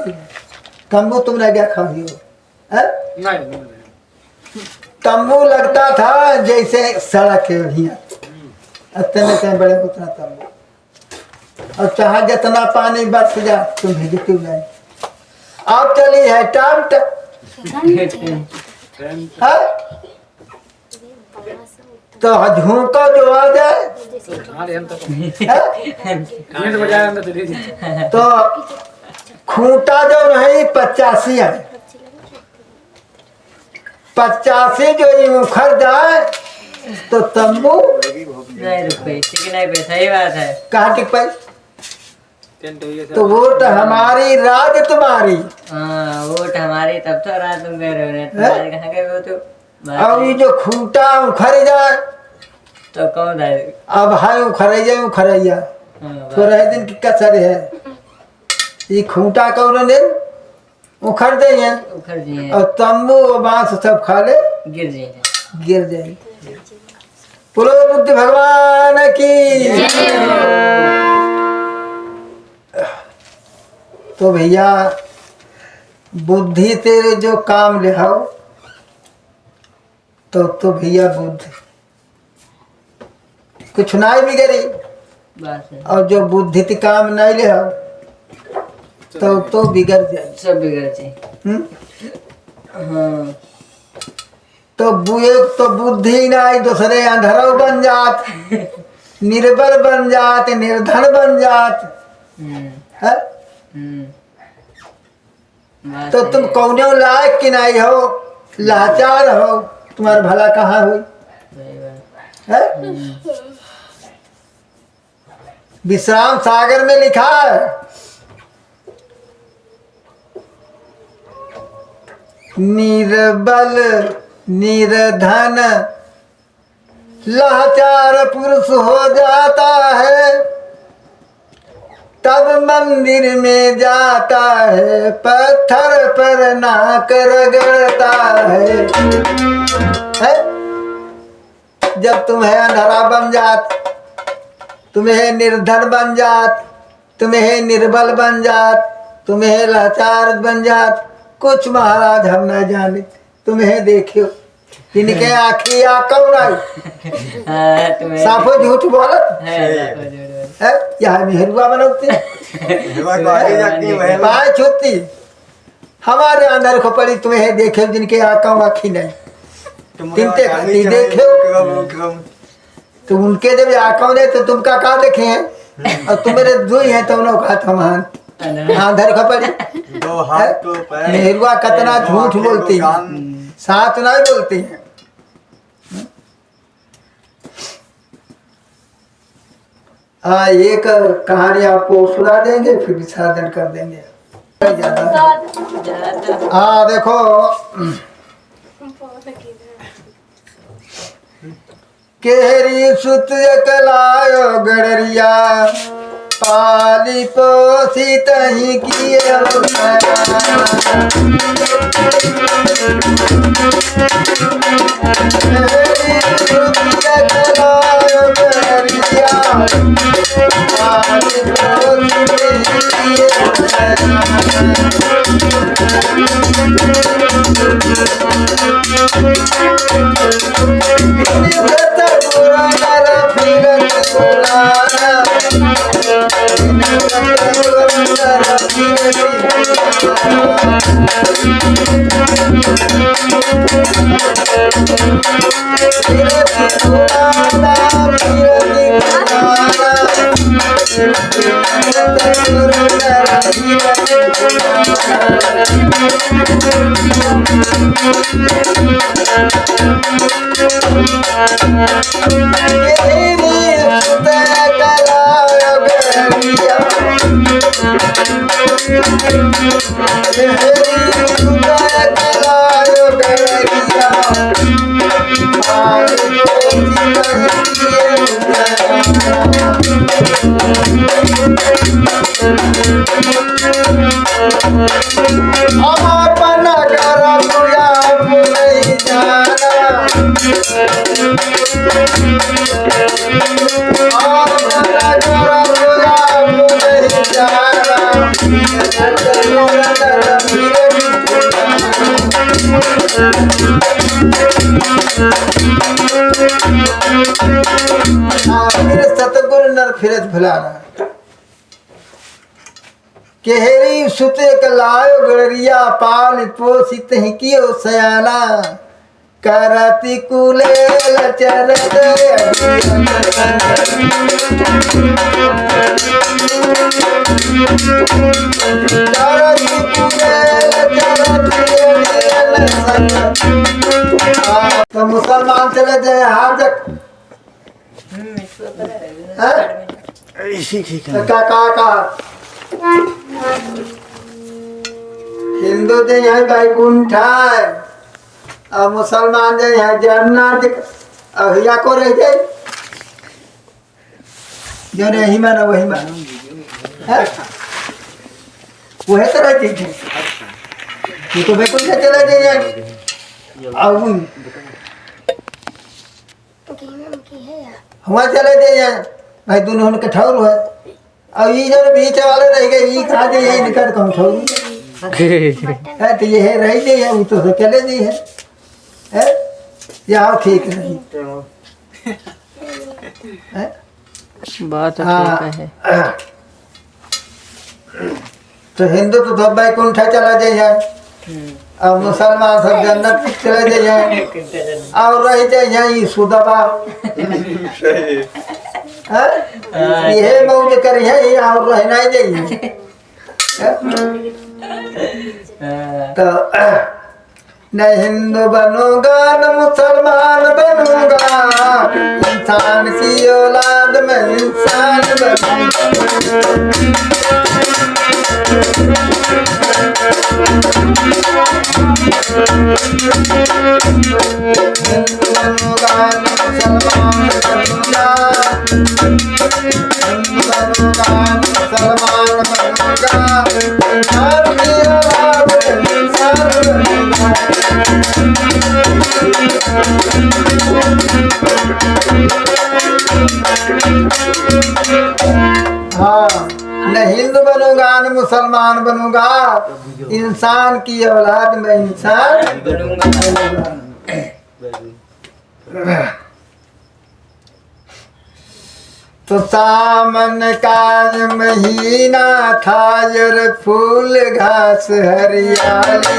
तंबू तुमने क्या खा लियो है? नहीं नहीं तंबू लगता था जैसे सड़क है भैया इतने बड़े उतना तंबू और चाहे जितना पानी बरस जा तुम भेजते हो जाए। अब चली है टाट है? तो झोंका जो आ जाए तो खूंटा जो नहीं 85 है 85 जो उखड़ जाए तो तंबू नहीं रुपए ठीक नहीं पे सही बात है। कहाँ टिक पाई? तो वोट हमारी राज तुम्हारी। हाँ वोट हमारी तब तो रात तुम कह रहे हो नहीं तुम्हारे कहाँ गए वो तो अब ये जो खूंटा उखड़ जाए तो कौन है अब हाय उखड़ैया थोड़ा दिन की कसर है। ये खूंटा कौन ने उखड़ जाइए उखड़ जी और तंबू और बांस सब खा ले गिर जाए। बोलो बुद्ध भगवान की। तो भैया बुद्धि तेरे जो काम ले आओ तो भैया बुद्धि कुछ नहीं बिगड़ी बात है और जो बुद्धि ते काम नहीं ले आओ तो बिगड़ जाए सब बिगड़ जाए। हम्म? हाँ तो तो बुद्धि नहीं दूसरे अंधरो बन जात निर्बल बन जात निर्धन बन जात है? बात तो सही तुम है। कौनो लायक की नहीं हो लाचार हो तुम्हारा भला कहाँ हो सही बात है? विश्राम सागर में लिखा है निर्बल निर्धन लाचार पुरुष हो जाता है तब मंदिर में जाता है पत्थर पर नाक रगड़ता है? जब तुम्हें अंधरा बन जात तुम्हें निर्धन बन जात तुम्हें निर्बल बन जात तुम्हें लाचार बन जात कुछ महाराज हम न जाने तुम्हें देखियो इनके आखी आकौ नहीं हाँ तुम्हें साफो झूठ बोलत है है यहाँ मेहरुआ बनौती पाए छुट्टी हमारे अंदर को पड़ी तुम्हें देखे जिनके आकौ आखी नहीं तिनते खाती देखो तो उनके जब आकौ ने तो तुम का देखे हैं और तुम्हारे दुई हैं तो उन्होंने कहा था महान आंधर खपड़ी दो हाथ तो पैर मेहरुआ कितना झूठ बोलती है साथ नहीं बोलती है। एक कहानी आपको सुना देंगे फिर विसर्जन कर देंगे। हाँ देखो केहरी सुत कलायो गड़रिया पाली पोसी तही किए गड़रिया चलायो गड़रिया अपना घर बुया नहीं जाना अपना घर बुया नहीं जाना फिर सतगुरु नर फिरत भुलाना केहरी सुते कलायो गड़रिया पाल पोषित ही कियो सयाना करती कुले लचर तो मुसलमान चले जाए हाथ तक का हिंदू जो है बैकुंठ है और मुसलमान जो है जन्नत अहिया को रह जाए जो नहीं माना वही माना वही तो रहती थी ये तो बैकुंठ चले जाइए अब वहाँ चले जाइए भाई दोनों कठौर है और ये जो बीच वाले रह गए ये खा जाइए यही निकल कम छोड़ है तो ये है रह जाइए वो तो चले जाइए है यहाँ ठीक है बात हाँ है। तो हिंदू तो सब बैकुंठ चला जाइए और मुसलमान सब जन्नत चले जाइए और रह जाइए ये सुदबा ये मौज करी है ये और रहना ही चाहिए तो न हिंदू बनूंगा न मुसलमान बनूंगा इंसान की औलाद में इंसान हिंदू बनूंगा न मुसलमान बनूंगा मुसलमान बनूंगा इंसान की औलाद में इंसान बनूंगा। हाँ न हिंदू बनूंगा न मुसलमान बनूंगा इंसान की औलाद में इंसान बनूंगा। तो सामन का महीना था जर फूल घास हरियाली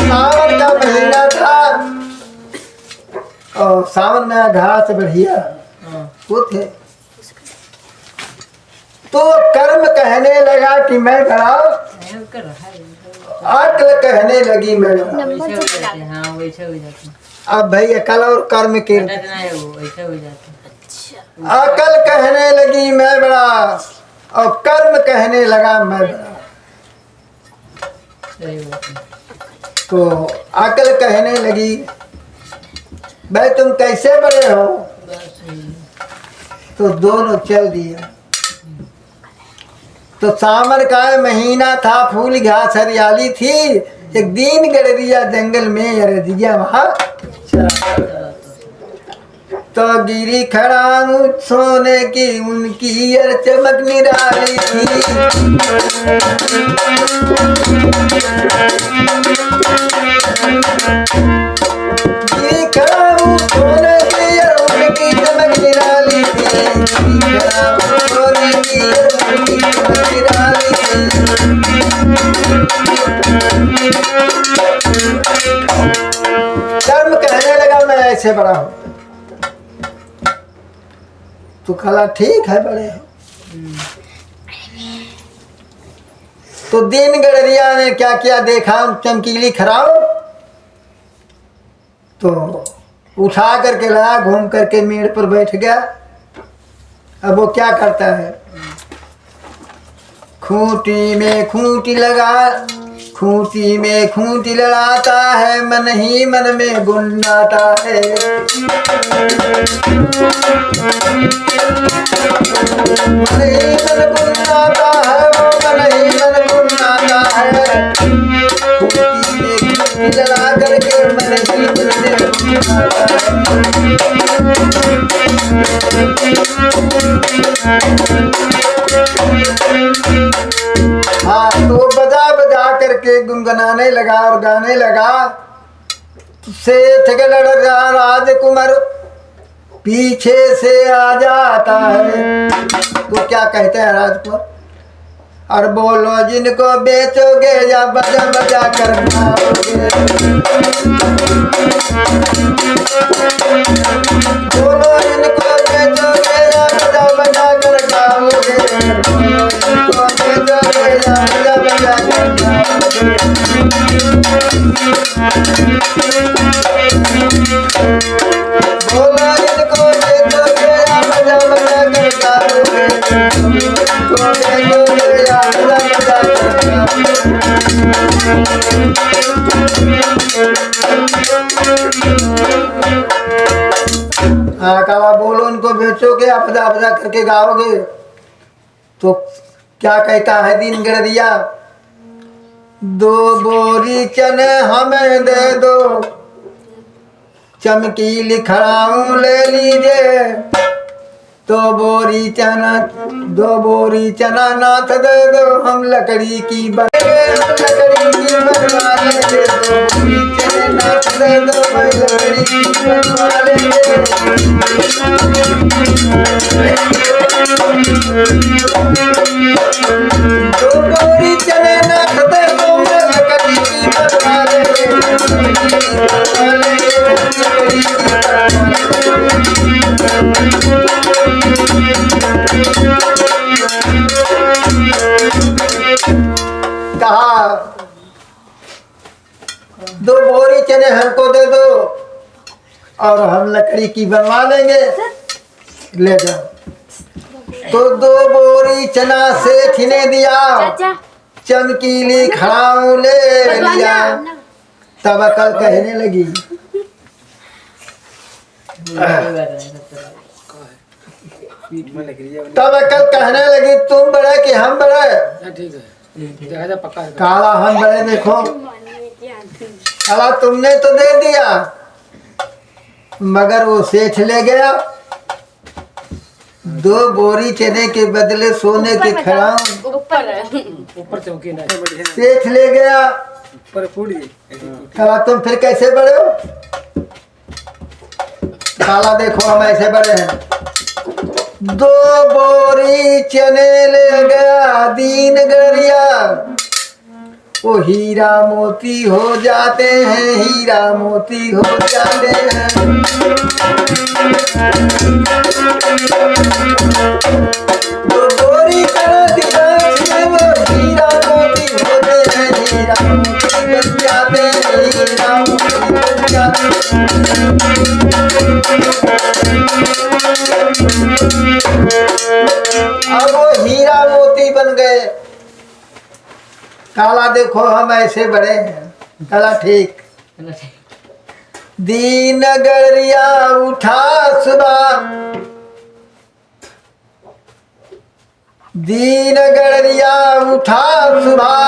सावन का महीना था और सावन में घास बढ़िया वो थे तो कर्म कहने लगा कि मैं बड़ा अक्ल कहने लगी मैं अब भाई अकल और कर्म के अकल कहने लगी मैं बड़ा और कर्म कहने लगा मैं बड़ा तो अकल कहने लगी भाई तुम कैसे बड़े हो तो दोनों चल दिया तो सावन का महीना था फूल घास हरियाली थी एक दिन गड़रिया जंगल में अरजिया वहाँ तो गिरी खड़ाऊं सोने की उनकी यार चमक निराली थी। गिरी खड़ाऊं सोने की यार उनकी चमक निराली थी। गिरी खड़ाऊं सोने की यार उनकी चमक निराली थी। धर्म कहने लगा मैं ऐसे बड़ा हूं। तो कहा ठीक है बड़े हो। तो दिन गडरिया ने क्या क्या देखा चमकीली खराब, तो उठा करके लाया, घूम करके मेड़ पर बैठ गया। अब वो क्या करता है, खूंटी में खूंटी लगा, खूंटी में खूंटी लड़ाता है, मन ही मन में गुनगुनाता है। मन ही मन गुनगुनाता है, वो मन ही मन गुनगुनाता है। खूंटी में खूंटी लड़ा करके मन ही मन में गुनगुनाता है। हाँ, तो बजा बजा करके गुनगुनाने लगा और गाने लगा। सेठ के लड़का राजकुमार पीछे से आ जाता है। तो क्या कहते हैं राजकुमार, और बोलो जिनको बेचोगे या बजा बजा कर खाओगे। बोलो जिनको बेचोगे या बजा बजा कर खाओगे। बोलो जिनको बेचोगे या बजा बजा कर खाओगे। बोलो जिनको बेचोगे या बजा बजा कर खाओगे। जिनको बेचोगे या बजा बजा कर खाओगे। हाँ, कहा बोलो उनको बेचोगे आप बजा बजा करके गाओगे। तो क्या कहता है दिन गड़रिया, 2 बोरी चने हमें दे दो, चमकीली खड़ाऊं ले लीजिए। 2 बोरी चना, 2 बोरी चना नाथ दे दो, हम लकड़ी की लकड़ी की बनवा लेंगे। 2 बोरी चने नाथ दे दो, मैं लकड़ी की बनवा लेंगे। 2 बोरी चने नाथ दे दो, मैं लकड़ी की बनवा लेंगे। कहा 2 बोरी चने हमको दे दो और हम लकड़ी की बनवा लेंगे, ले जाओ। तो 2 बोरी चना सेठ ने दिया, चमकीली खड़ाऊं ले लिया। तब अकल कहने लगी, तब अकल कहने लगी तुम बड़े कि हम बड़े। ठीक है, देखा जा पक्का है। काला हम बड़े देखो, काला तुमने तो दे दिया, मगर वो सेठ ले गया 2 बोरी चने के बदले सोने के खड़ाऊं। ऊपर चौकी ना सेठ ले गया। ऊपर फूट गई। काला तुम फिर कैसे बड़े हो? काला देखो हम ऐसे बड़े हैं। 2 बोरी चने ले गया दीन गड़रिया, वो हीरा मोती हो जाते हैं, हीरा मोती हो जाते हैं। 2 बोरी चना दिया वो हीरा मोती होते हैं, हीरा मोती बन जाते हैं, हीरा मोती बन जाते हैं। अब वो हीरा मोती बन गए। काला देखो हम ऐसे बड़े हैं। काला ठीक। दीन गड़रिया उठा सुबह, दीन गड़रिया उठा सुबह,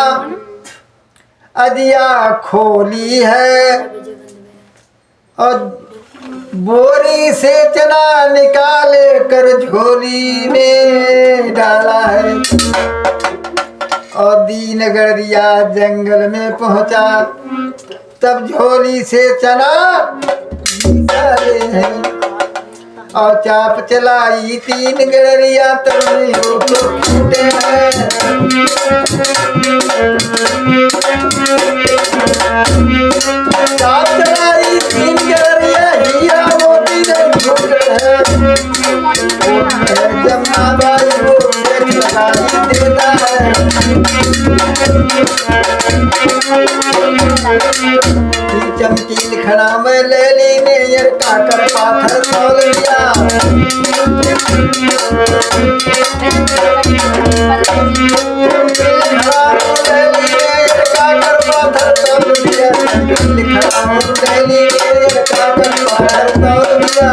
अजिया खोली है और बोरी से चना निकाले कर झोली में डाला है और दीनगढ़िया जंगल में पहुंचा तब झोली से चना निकाले हैं और चाप चलाई 3 गड़रिया तब में हो तो फूटे हैं चाप चलाई 3 गड़रिया हीरा मोती नहीं फूटे हैं जमुना बाई को सेठ लगाई देता है चमकील खड़ा में ले ली ने यार काकर पाथर तोल दिया खड़ा में ले ली ने यार काकर पाथर तोल दिया खड़ा में ले ली ने यार काकर पाथर तोल दिया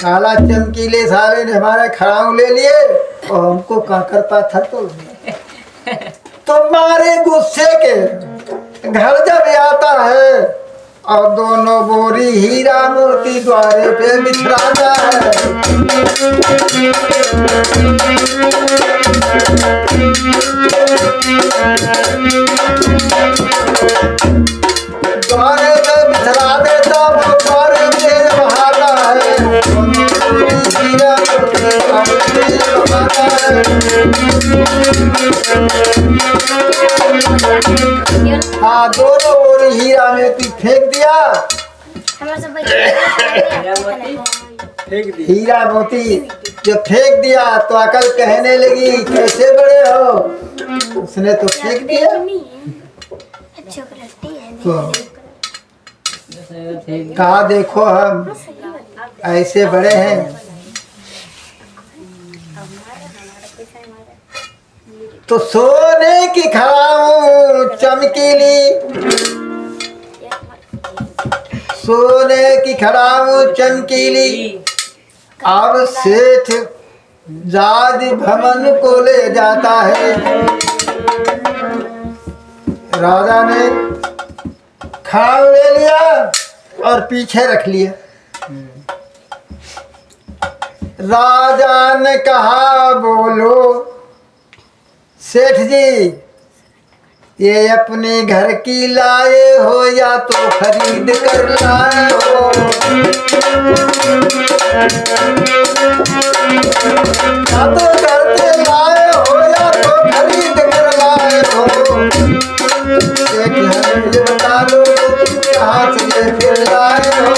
काला चमकीले साले ने हमारा खड़ाऊ ले लिए और हमको काकर पाथर तोल दिया तुम्हारे गुस्से के घर जब आता है और दोनों बोरी हीरा मोती द्वारे पे बिछराता है द्वारे पे बिछरा देता वो द्वारे पे बहाता है हीरा मोती द्वारे पे बहाता है हाँ दोनों बोरी हीरा में तू फेंक दिया हीरा मोती जब फेंक दिया तो अकल कहने लगी कैसे बड़े हो उसने तो फेंक दिया तो कहा देखो हम ऐसे बड़े हैं तो सोने की खड़ाऊ चमकीली सोने की खड़ाऊ चमकीली अब सेठ जाज भवन को ले जाता है राजा ने खड़ाऊ ले लिया और पीछे रख लिया राजा ने कहा बोलो सेठ जी ये अपने घर की लाए हो या तो खरीद कर लाए हो या तो घर से लाए हो या तो खरीद कर लाए हो सेठ हमें ये बता दो कहाँ से ये फिर लाए हो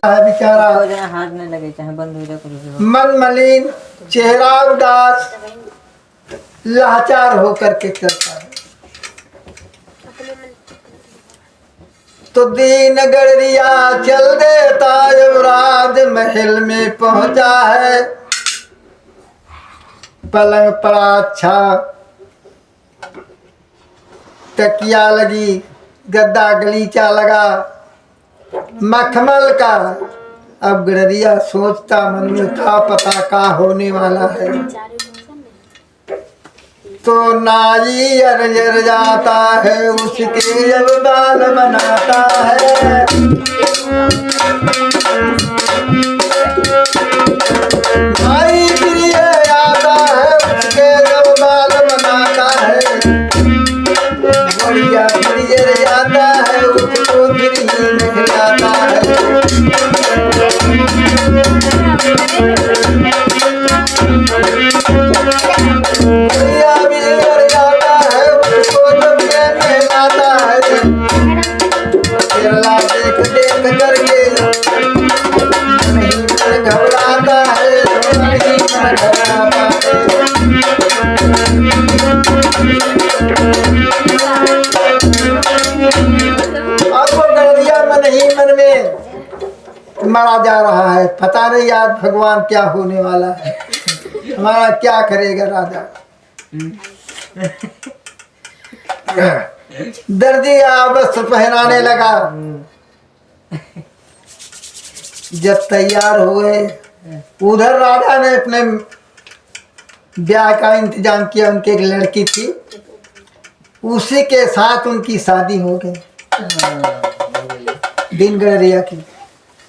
बेचारा हाथ में लगे चाहे बंद हो जाए मन मलिन चेहरा उदास लाचार होकर के चलता है तो दीन गड़रिया चल देता युवराज महल में पहुंचा है पलंग पड़ा अच्छा तकिया लगी गद्दा गलीचा लगा मखमल का अब गड़रिया सोचता मन में था पता का होने वाला है तो नाई अरजर जाता है उसके जब बाल बनाता है नाई प्रिय आता है उसके जब बाल बनाता है बढ़िया प्रिय जाता है उसको फिर ही नहलाता है घबराता है अब वो गड़रिया मन ही मन में मरा जा रहा है पता नहीं आज भगवान क्या होने वाला है हमारा क्या करेगा राजा दर्जी वस्त्र पहनाने लगा जब तैयार हुए उधर राजा ने अपने ब्याह का इंतजाम किया। उनके एक लड़की थी, उसी के साथ उनकी शादी हो गई। दिन गड़रिया की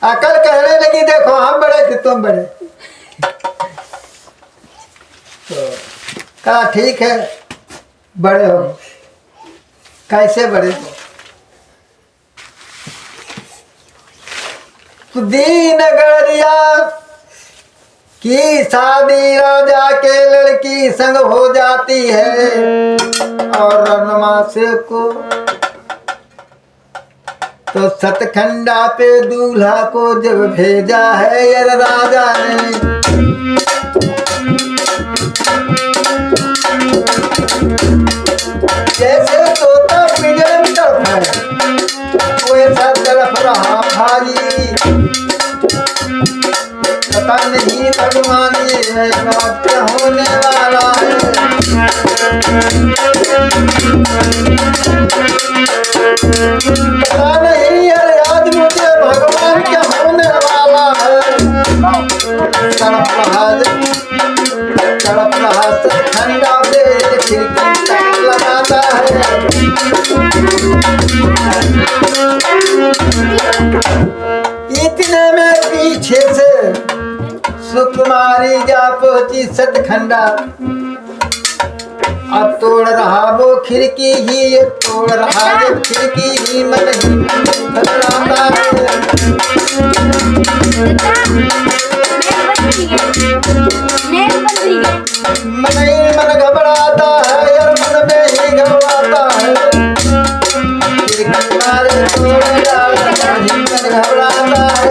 अकल कहने लगी, देखो हम बड़े थे तुम बड़े। तो कहा ठीक है बड़े हो। कैसे बड़े हो? तो दीन गड़रिया की शादी राजा के लड़की संग हो जाती है और रनमासे को तो सतखंडा पे दूल्हा को जब भेजा है यार राजा ने, जैसे तोता पिंजरे में है वैसा तड़प रहा भाई। पता नहीं भगवान ये बात क्या होने वाला है। पता नहीं यार आज मुझे भगवान क्या होने वाला है। तड़प रहा ठंडा पे खिड़की लगाता है। इतने में पीछे से सुकुमारी जा पहुंची सतखंडा। अब तोड़ रहा वो खिड़की ही, तोड़ रहा वो खिड़की ही, मन ही घबराता है। मन ही मन घबराता है यार, मन में ही घबराता है। खिड़की मारे तोड़ रहा ही मन घबराता है।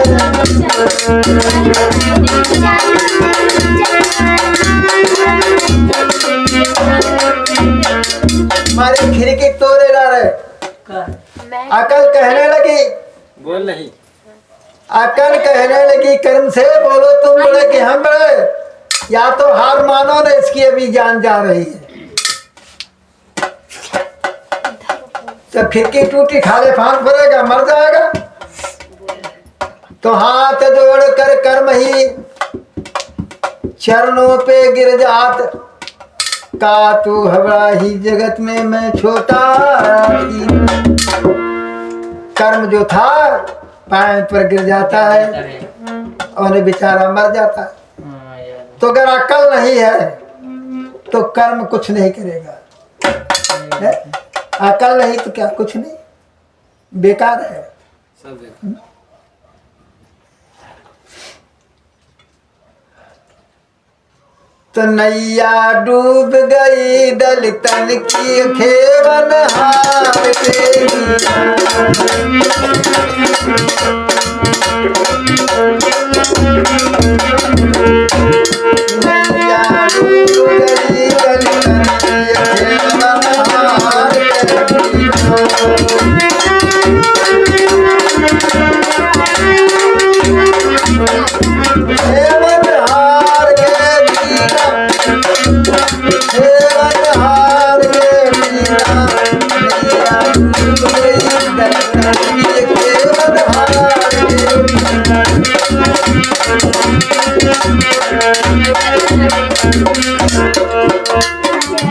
हमारी खिड़की तोड़े ला रहे। अकल कहने लगी, बोल नहीं। अकल कहने लगी कर्म से बोलो तुम बड़े कि हम बड़े, या तो हार मानो ना इसकी अभी जान जा रही है। जब खिड़की टूटी खाले फांस पड़ेगा मर जाएगा। तो हाथ जोड़ कर कर्म ही चरणों पे गिर जात, का तू हबड़ा ही जगत में मैं छोटा। कर्म जो था पैर पर गिर जाता है और बेचारा मर जाता है। तो अगर अकल नहीं है तो कर्म कुछ नहीं करेगा। है? अकल नहीं तो क्या कुछ नहीं, बेकार है सब देखो। तो नैया डूब गई दलितन की खेवन हार के। नैया डूब गई दलितन की खेवन हार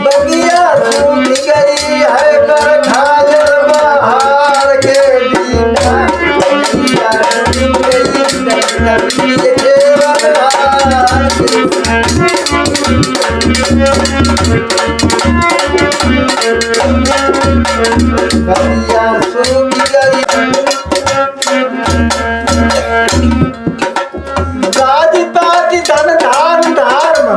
बगिया सूख गई है कर खाजर बहार के दीना। बगिया सूख गई दलितन के बहार के। बगिया सूख गई गाज पाज धन धान धार्म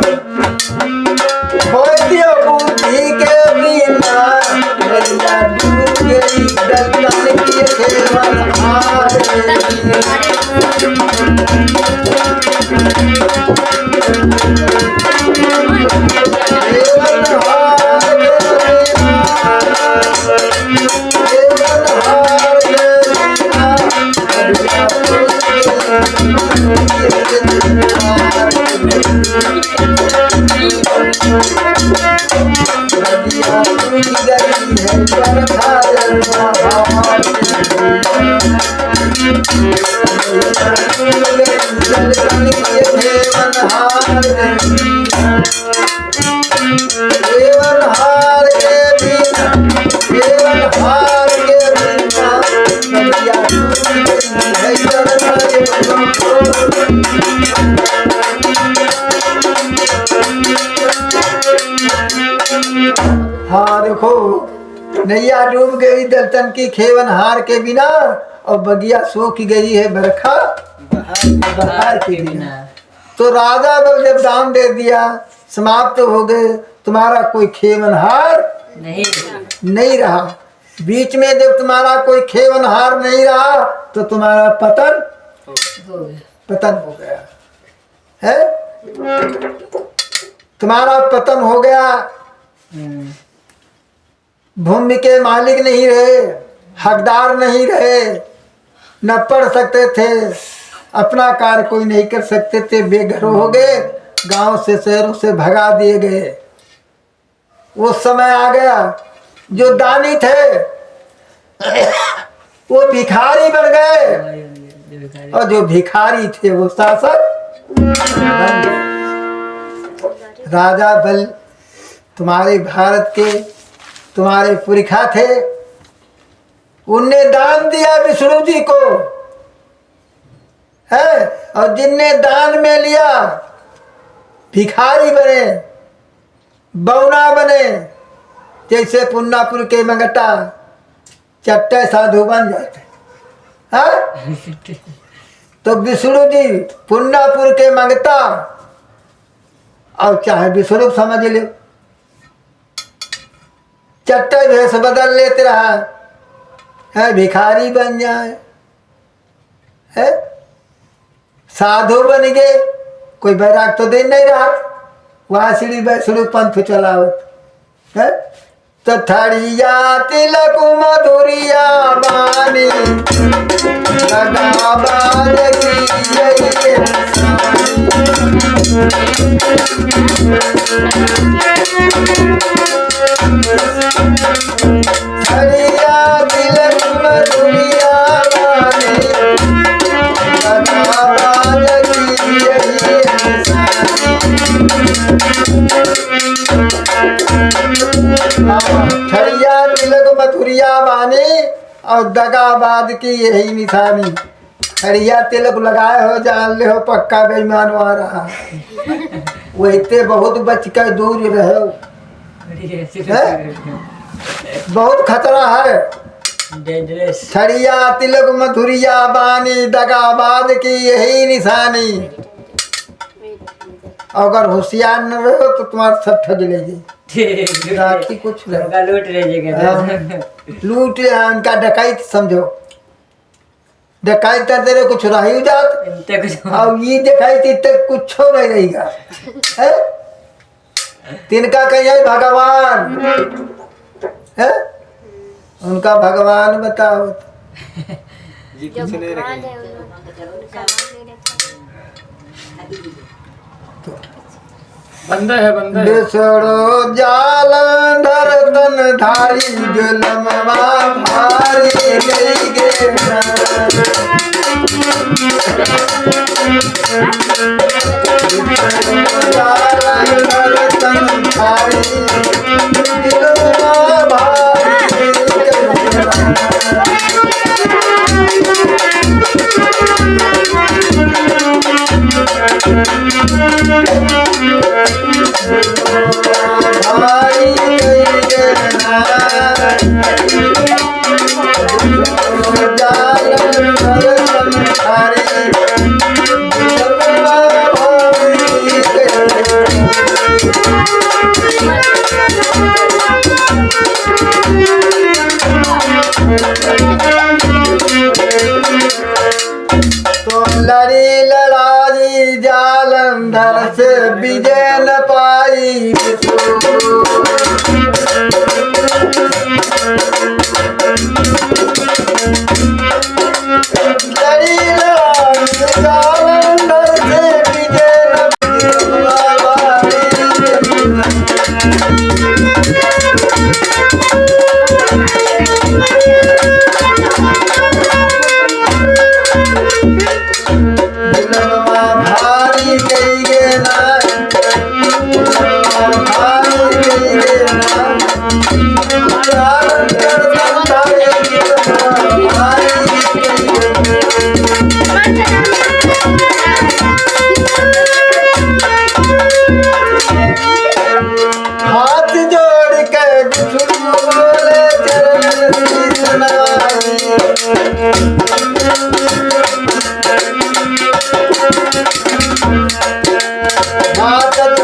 देखो नैया डूब गई दलतन की खेवन हार के बिना, और बगिया सूख गई है बरखा बहार के बिना। तो राजा बल जब दाम दे दिया, समाप्त हो गए, तुम्हारा कोई खेवनहार नहीं रहा। बीच में जब तुम्हारा कोई खेवनहार नहीं रहा तो तुम्हारा पतन हो गया है, तुम्हारा पतन हो गया। भूमि के मालिक नहीं रहे, हकदार नहीं रहे, न पढ़ सकते थे, अपना कार्य कोई नहीं कर सकते थे, बेघर हो गए, गांव से शहरों से भगा दिए गए। वो समय आ गया जो दानी थे वो भिखारी बन गए, और जो भिखारी थे वो शासक बन गए। राजा बल तुम्हारे भारत के तुम्हारे पुरखा थे, उनने दान दिया विष्णु जी को है, और जिनने दान में लिया भिखारी बने, बौना बने, जैसे पुन्नापुर के मंगटा चट्टे साधु बन जाते हैं। तो विष्णु जी पुन्नापुर के मंगता, और चाहे विष्णु समझ लो, चट्टे भेष बदल लेते रहा है, भिखारी बन जाए है, साधु बन गए, कोई बैराग तो दे नहीं रहा, वहाँ सीढ़ी वैष्णु पंथ चलावत है। तो थड़िया तिलक मधुरिया बानी लगा बाज की थड़िया तिलक मधुरिया बानी लगा बाज की छड़िया तिलक मथुरिया बानी और दगाबाद की यही निशानी। छड़िया तिलक लगाए हो, जान ले हो पक्का बेईमान आ रहा, वैसे बहुत बच कर दूर रहो, बहुत खतरा है। छड़िया तिलक मथुरिया बानी दगाबाद की यही निशानी। अगर होशियार न रहो तो तुम्हारा सब ठग ले जाए, राखी कुछ लूट लूट ले, उनका डकैत समझो, डकैत तेरे कुछ रही जात, और ये डकैती तक कुछ नहीं रहेगा है? तिनका कहिए भगवान है, उनका भगवान बताओ जी कुछ नहीं रखेंगे। बंदा है बिसड़ो जालंधर तन धारी जुलमवा भारी गई गे जालंधर तन धारी जुलमवा भारी तो लड़ी लड़ाई जालंधर से विजय न पाई लड़ी लड़ाई जालंधर से विजय न भारी गई गे ना भारी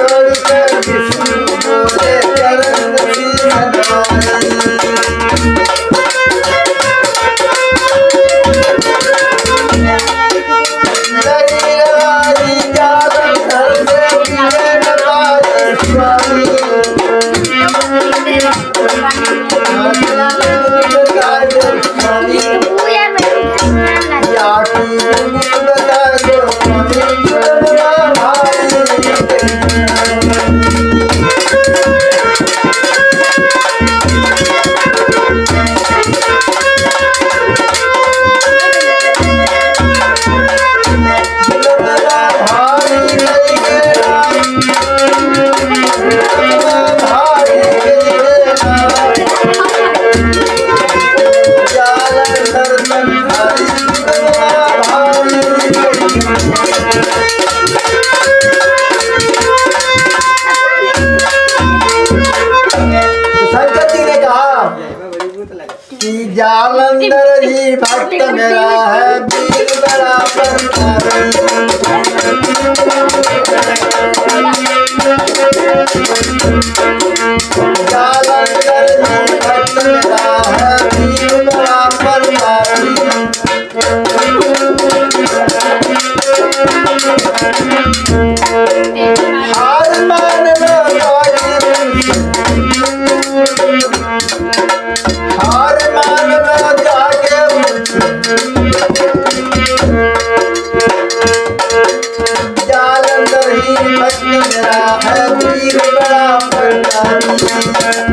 छोड़ कर विष्णु बोले चरण शील नवाई नरी जालंधर से मिले नवाई स्वामी जालंधर जी भक्त मेरा है वीर बड़ा प्रतापी जालंधर जी भक्त मेरा है वीर बड़ा प्रतापी हार मान लो हार मान लो जाके जालंधर ही भक्त मेरा है वीर बड़ा प्रतापी